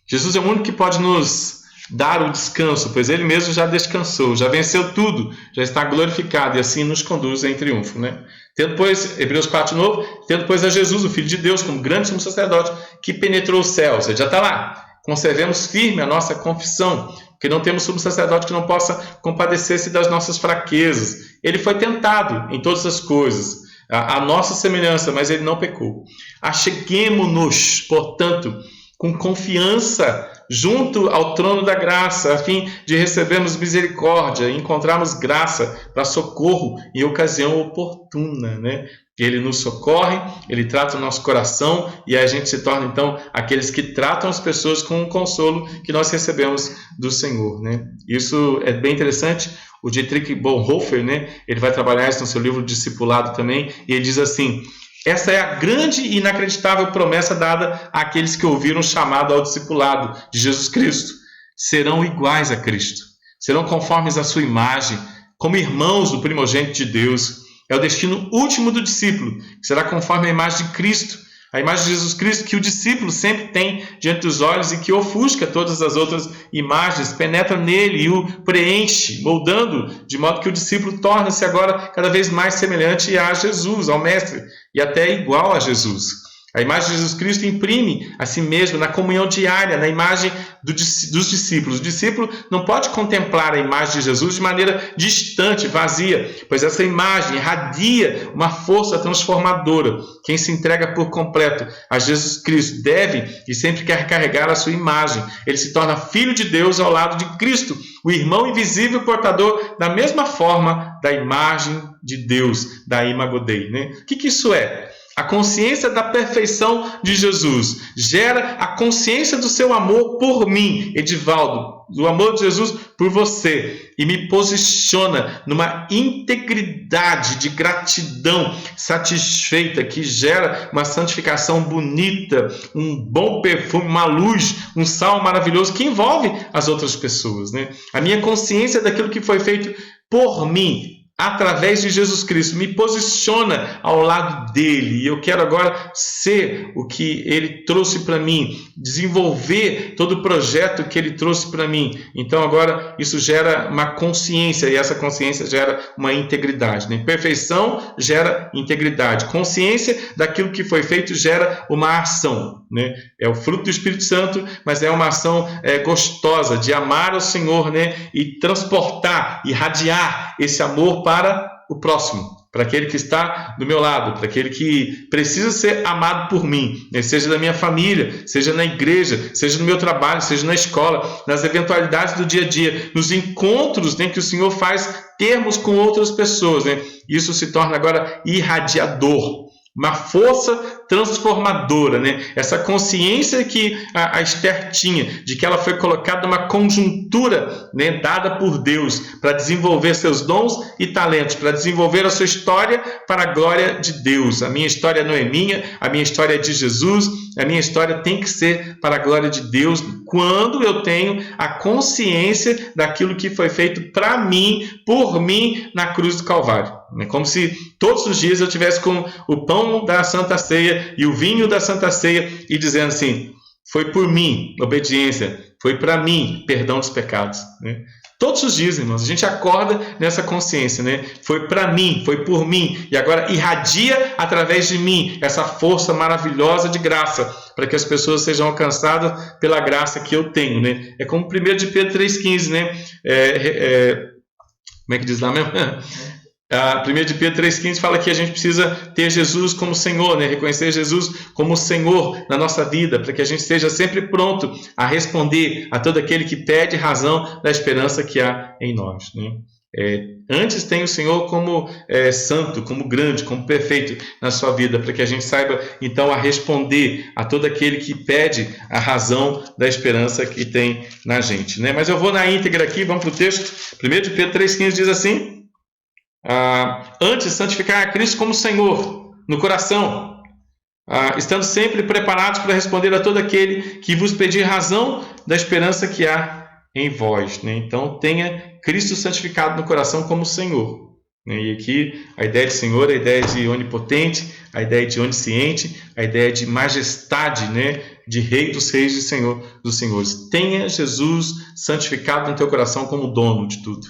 Jesus é o único que pode nos dar o descanso, pois Ele mesmo já descansou, já venceu tudo, já está glorificado, e assim nos conduz em triunfo, né? Tendo, pois, Hebreus 4 de novo, tendo, pois, a Jesus, o Filho de Deus, como grande sumo sacerdote, que penetrou os céus. Ele já está lá. Conservemos firme a nossa confissão, porque não temos sumo sacerdote que não possa compadecer-se das nossas fraquezas. Ele foi tentado em todas as coisas, a nossa semelhança, mas Ele não pecou. Acheguemo-nos, portanto, com confiança junto ao trono da graça, a fim de recebermos misericórdia e encontrarmos graça para socorro em ocasião oportuna, né? Ele nos socorre, Ele trata o nosso coração, e a gente se torna então aqueles que tratam as pessoas com o consolo que nós recebemos do Senhor, né? Isso é bem interessante. O Dietrich Bonhoeffer, né? Ele vai trabalhar isso no seu livro Discipulado também, e ele diz assim: essa é a grande e inacreditável promessa dada àqueles que ouviram o chamado ao discipulado de Jesus Cristo. Serão iguais a Cristo, serão conformes à sua imagem, como irmãos do primogênito de Deus. É o destino último do discípulo, que será conforme a imagem de Cristo, a imagem de Jesus Cristo que o discípulo sempre tem diante dos olhos e que ofusca todas as outras imagens, penetra nele e o preenche, moldando de modo que o discípulo torna-se agora cada vez mais semelhante a Jesus, ao Mestre, e até igual a Jesus. A imagem de Jesus Cristo imprime a si mesmo na comunhão diária, na imagem dos discípulos. O discípulo não pode contemplar a imagem de Jesus de maneira distante, vazia, pois essa imagem irradia uma força transformadora. Quem se entrega por completo a Jesus Cristo deve e sempre quer carregar a sua imagem. Ele se torna filho de Deus ao lado de Cristo, o irmão invisível portador da mesma forma da imagem de Deus, da Imago Dei, né? O que isso é? A consciência da perfeição de Jesus gera a consciência do seu amor por mim, Edivaldo, do amor de Jesus por você, e me posiciona numa integridade de gratidão satisfeita que gera uma santificação bonita, um bom perfume, uma luz, um sal maravilhoso que envolve as outras pessoas, né? A minha consciência daquilo que foi feito por mim, através de Jesus Cristo, me posiciona ao lado dele, e eu quero agora ser o que ele trouxe para mim, desenvolver todo o projeto que ele trouxe para mim. Então agora isso gera uma consciência, e essa consciência gera uma integridade, né? Perfeição gera integridade, consciência daquilo que foi feito gera uma ação. né? É o fruto do Espírito Santo, mas é uma ação gostosa de amar ao Senhor, né? E transportar, irradiar esse amor para o próximo, para aquele que está do meu lado, para aquele que precisa ser amado por mim, né? Seja da minha família, seja na igreja, seja no meu trabalho, seja na escola, nas eventualidades do dia a dia, nos encontros, né, que o Senhor faz termos com outras pessoas, né? Isso se torna agora irradiador, uma força transformadora, né? Essa consciência que a Esther tinha, de que ela foi colocada numa conjuntura, né, dada por Deus para desenvolver seus dons e talentos, para desenvolver a sua história para a glória de Deus. A minha história não é minha, a minha história é de Jesus, a minha história tem que ser para a glória de Deus quando eu tenho a consciência daquilo que foi feito para mim, por mim, na cruz do Calvário. É como se todos os dias eu tivesse com o pão da Santa Ceia e o vinho da Santa Ceia e dizendo assim: foi por mim obediência, foi para mim perdão dos pecados, né? Todos os dias, irmãos, a gente acorda nessa consciência, né? Foi para mim, foi por mim, e agora irradia através de mim essa força maravilhosa de graça, para que as pessoas sejam alcançadas pela graça que eu tenho, né? É como 1 de Pedro 3,15, né? Como é que diz lá mesmo? 1 de Pedro 3,15 fala que a gente precisa ter Jesus como Senhor, né? Reconhecer Jesus como Senhor na nossa vida, para que a gente esteja sempre pronto a responder a todo aquele que pede razão da esperança que há em nós, né? Antes tem o Senhor como santo, como grande, como perfeito na sua vida, para que a gente saiba então a responder a todo aquele que pede a razão da esperança que tem na gente, né? Mas eu vou na íntegra aqui, vamos para o texto. 1 de Pedro 3,15 diz assim: antes santificar a Cristo como Senhor no coração, estando sempre preparados para responder a todo aquele que vos pedir razão da esperança que há em vós, né? Então tenha Cristo santificado no coração como Senhor, né? E aqui a ideia de Senhor, a ideia de onipotente, a ideia de onisciente, a ideia de majestade, né? De Rei dos Reis e Senhor dos Senhores. Tenha Jesus santificado no teu coração como dono de tudo.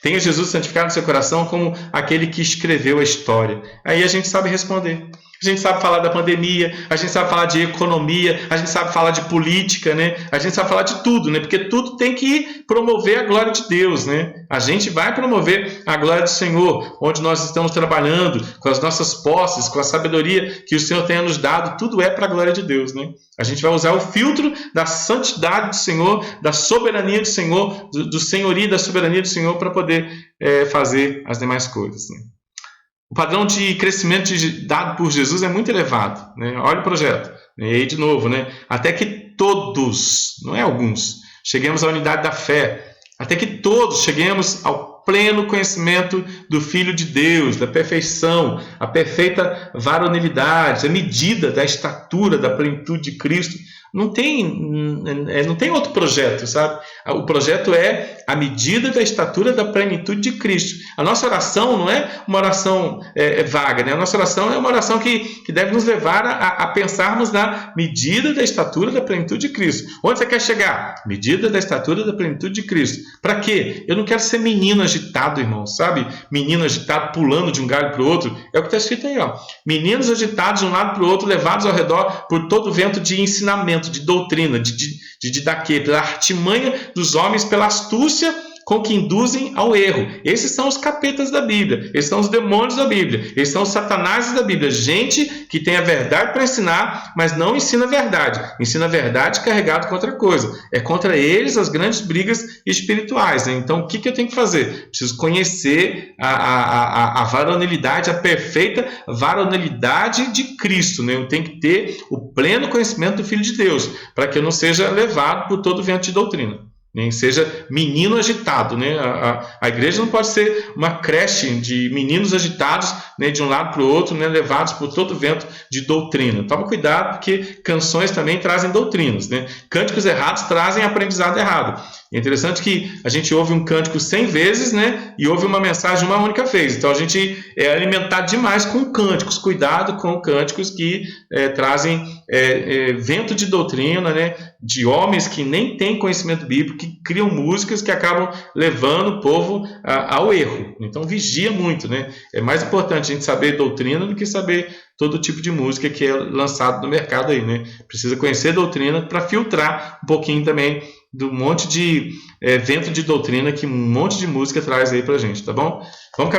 Tenha Jesus santificado no seu coração como aquele que escreveu a história. Aí a gente sabe responder. A gente sabe falar da pandemia, a gente sabe falar de economia, a gente sabe falar de política, né? A gente sabe falar de tudo, né? Porque tudo tem que promover a glória de Deus, né? A gente vai promover a glória do Senhor, onde nós estamos trabalhando, com as nossas posses, com a sabedoria que o Senhor tenha nos dado, tudo é para a glória de Deus, né? A gente vai usar o filtro da santidade do Senhor, da soberania do Senhor, do senhorio da soberania do Senhor para poder fazer as demais coisas, né? O padrão de crescimento dado por Jesus é muito elevado, né? Olha o projeto. E aí, de novo, né? Até que todos, não é alguns, cheguemos à unidade da fé. Até que todos cheguemos ao pleno conhecimento do Filho de Deus, da perfeição, a perfeita varonilidade, a medida da estatura, da plenitude de Cristo. Não tem outro projeto, sabe? O projeto é a medida da estatura da plenitude de Cristo. A nossa oração não é uma oração vaga, né? A nossa oração é uma oração que deve nos levar a pensarmos na medida da estatura da plenitude de Cristo. Onde você quer chegar? Medida da estatura da plenitude de Cristo. Para quê? Eu não quero ser menino agitado, irmão, sabe? Menino agitado pulando de um galho para o outro. É o que está escrito aí, ó. Meninos agitados de um lado para o outro, levados ao redor por todo o vento de ensinamento, de doutrina, de daquê, pela artimanha dos homens, pela astúcia com que induzem ao erro. Esses são os capetas da Bíblia, esses são os demônios da Bíblia, esses são os satanáses da Bíblia. Gente que tem a verdade para ensinar, mas não ensina a verdade. Ensina a verdade carregado com outra coisa. É contra eles as grandes brigas espirituais, né? Então, o que eu tenho que fazer? Preciso conhecer a varonilidade, a perfeita varonilidade de Cristo, né? Eu tenho que ter o pleno conhecimento do Filho de Deus, para que eu não seja levado por todo vento de doutrina, nem seja menino agitado, né? A igreja não pode ser uma creche de meninos agitados, né, de um lado para o outro, né, levados por todo vento de doutrina. Toma cuidado, porque canções também trazem doutrinas, né? Cânticos errados trazem aprendizado errado. É interessante que a gente ouve um cântico 100 vezes, né, e ouve uma mensagem uma única vez. Então a gente é alimentado demais com cânticos. Cuidado com cânticos que trazem vento de doutrina, né, de homens que nem têm conhecimento bíblico, que criam músicas que acabam levando o povo ao erro. Então vigia muito, né? É mais importante a gente saber doutrina do que saber todo tipo de música que é lançado no mercado aí, né? Precisa conhecer doutrina para filtrar um pouquinho também do monte de vento de doutrina que um monte de música traz aí pra gente, tá bom? Vamos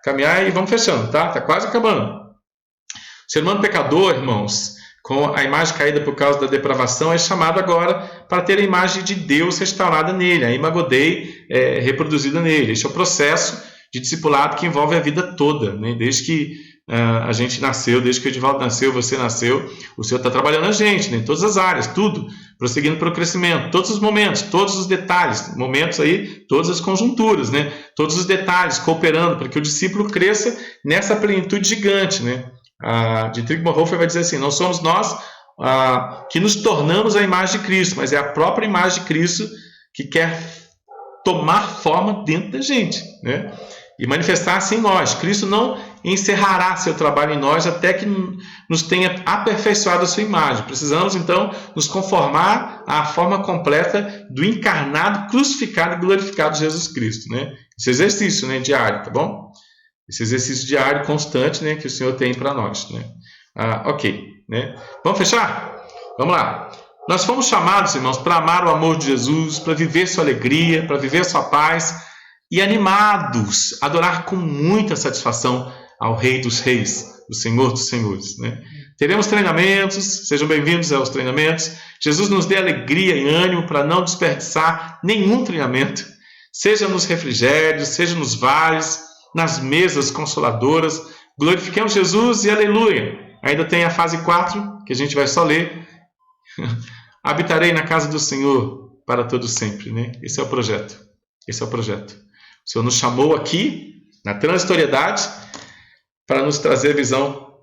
caminhar e vamos fechando, tá? Tá quase acabando. O ser humano pecador, irmãos, com a imagem caída por causa da depravação, é chamado agora para ter a imagem de Deus restaurada nele, a Imago Dei reproduzida nele. Este é o processo de discipulado que envolve a vida toda, né? Desde que a gente nasceu, desde que o Edivaldo nasceu, você nasceu, o Senhor está trabalhando a gente, né? Em todas as áreas, tudo, prosseguindo para o crescimento, todos os momentos, todos os detalhes, momentos aí, todas as conjunturas, né? Todos os detalhes, cooperando para que o discípulo cresça nessa plenitude gigante, né? Dietrich Bonhoeffer vai dizer assim: não somos nós que nos tornamos a imagem de Cristo, mas é a própria imagem de Cristo que quer tomar forma dentro da gente, né? E manifestar-se em nós. Cristo não encerrará seu trabalho em nós até que nos tenha aperfeiçoado a sua imagem. Precisamos, então, nos conformar à forma completa do encarnado, crucificado e glorificado Jesus Cristo, né? Esse exercício, né, diário, tá bom? Esse exercício diário constante, né, que o Senhor tem para nós, né? Ok, né? Vamos fechar? Vamos lá. Nós fomos chamados, irmãos, para amar o amor de Jesus, para viver sua alegria, para viver sua paz e animados a adorar com muita satisfação ao Rei dos Reis, o Senhor dos Senhores, né? Teremos treinamentos, sejam bem-vindos aos treinamentos. Jesus nos dê alegria e ânimo para não desperdiçar nenhum treinamento, seja nos refrigérios, seja nos vales, nas mesas consoladoras. Glorifiquemos Jesus e aleluia. Ainda tem a fase 4, que a gente vai só ler. Habitarei na casa do Senhor para todo sempre, né? Esse é o projeto. Esse é o projeto. O Senhor nos chamou aqui, na transitoriedade, para nos trazer a visão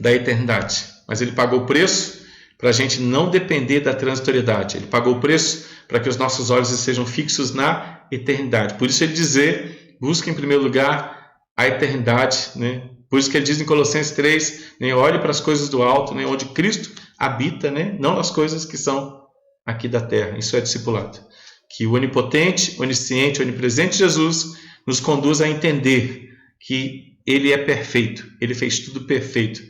da eternidade. Mas Ele pagou o preço para a gente não depender da transitoriedade. Ele pagou o preço para que os nossos olhos sejam fixos na eternidade. Por isso Ele dizer: busque em primeiro lugar a eternidade, né? Por isso que Ele diz em Colossenses 3, né, olhe para as coisas do alto, né, onde Cristo habita, né, não nas coisas que são aqui da terra. Isso é discipulado. Que o onipotente, onisciente, onipresente Jesus nos conduz a entender que Ele é perfeito, Ele fez tudo perfeito,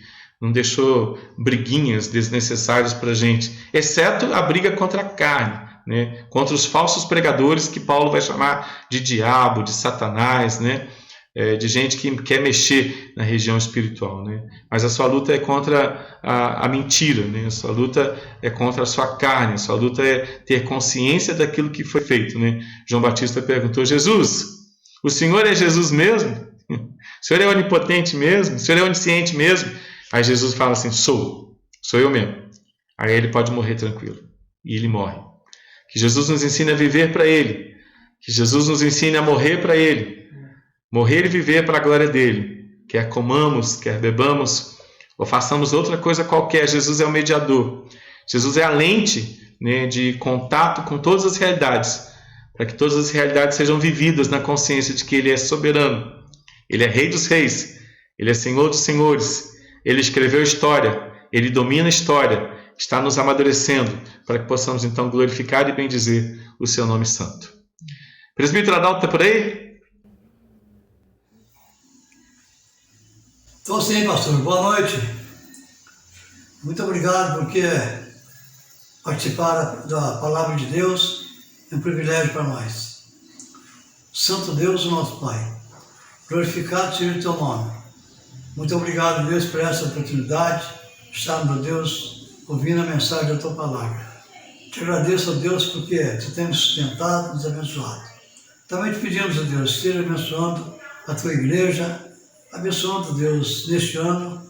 não deixou briguinhas desnecessárias para a gente, exceto a briga contra a carne, né? Contra os falsos pregadores que Paulo vai chamar de diabo, de Satanás, né? De gente que quer mexer na região espiritual, né? Mas a sua luta é contra a mentira, né? A sua luta é contra a sua carne, a sua luta é ter consciência daquilo que foi feito, né? João Batista perguntou: Jesus, o Senhor é Jesus mesmo? O Senhor é onipotente mesmo? O Senhor é onisciente mesmo? Aí Jesus fala assim: sou eu mesmo. Aí ele pode morrer tranquilo. E ele morre. Que Jesus nos ensine a viver para Ele. Que Jesus nos ensine a morrer para Ele. Morrer e viver para a glória dEle. Quer comamos, quer bebamos, ou façamos outra coisa qualquer, Jesus é o mediador. Jesus é a lente, né, de contato com todas as realidades, para que todas as realidades sejam vividas na consciência de que Ele é soberano. Ele é Rei dos Reis. Ele é Senhor dos Senhores. Ele escreveu a história. Ele domina a história. Está nos amadurecendo para que possamos então glorificar e bendizer o seu nome santo. Presbítero Adalto está por aí? Estou sim, pastor. Boa noite. Muito obrigado porque participar da palavra de Deus é um privilégio para nós. Santo Deus, o nosso Pai, glorificado seja o teu nome. Muito obrigado, Deus, por essa oportunidade de estar, meu Deus, ouvindo a mensagem da tua palavra. Te agradeço, ó Deus, porque tu tens nos sustentado, nos abençoado. Também te pedimos, ó Deus, esteja abençoando a tua igreja, abençoando, Deus, neste ano,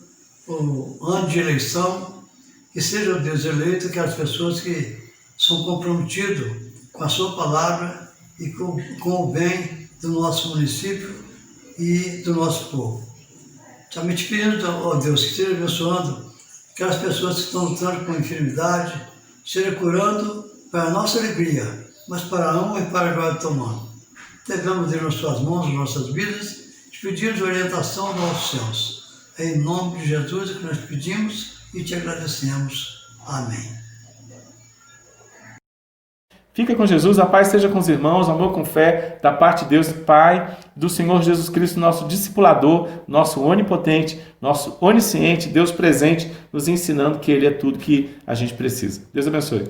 o ano de eleição, que seja, ó Deus, eleito aquelas pessoas que são comprometidas com a sua palavra e com o bem do nosso município e do nosso povo. Também te pedimos, ó Deus, que esteja abençoando aquelas pessoas que estão lutando com enfermidade, esteja curando para a nossa alegria, mas para a honra e para a glória do teu nome. Entregamos, Deus, nas tuas mãos, nas nossas vidas, te pedimos orientação dos nossos céus. É em nome de Jesus que nós pedimos e te agradecemos. Amém. Fica com Jesus, a paz seja com os irmãos, amor com fé, da parte de Deus Pai, do Senhor Jesus Cristo, nosso discipulador, nosso onipotente, nosso onisciente, Deus presente, nos ensinando que Ele é tudo que a gente precisa. Deus abençoe.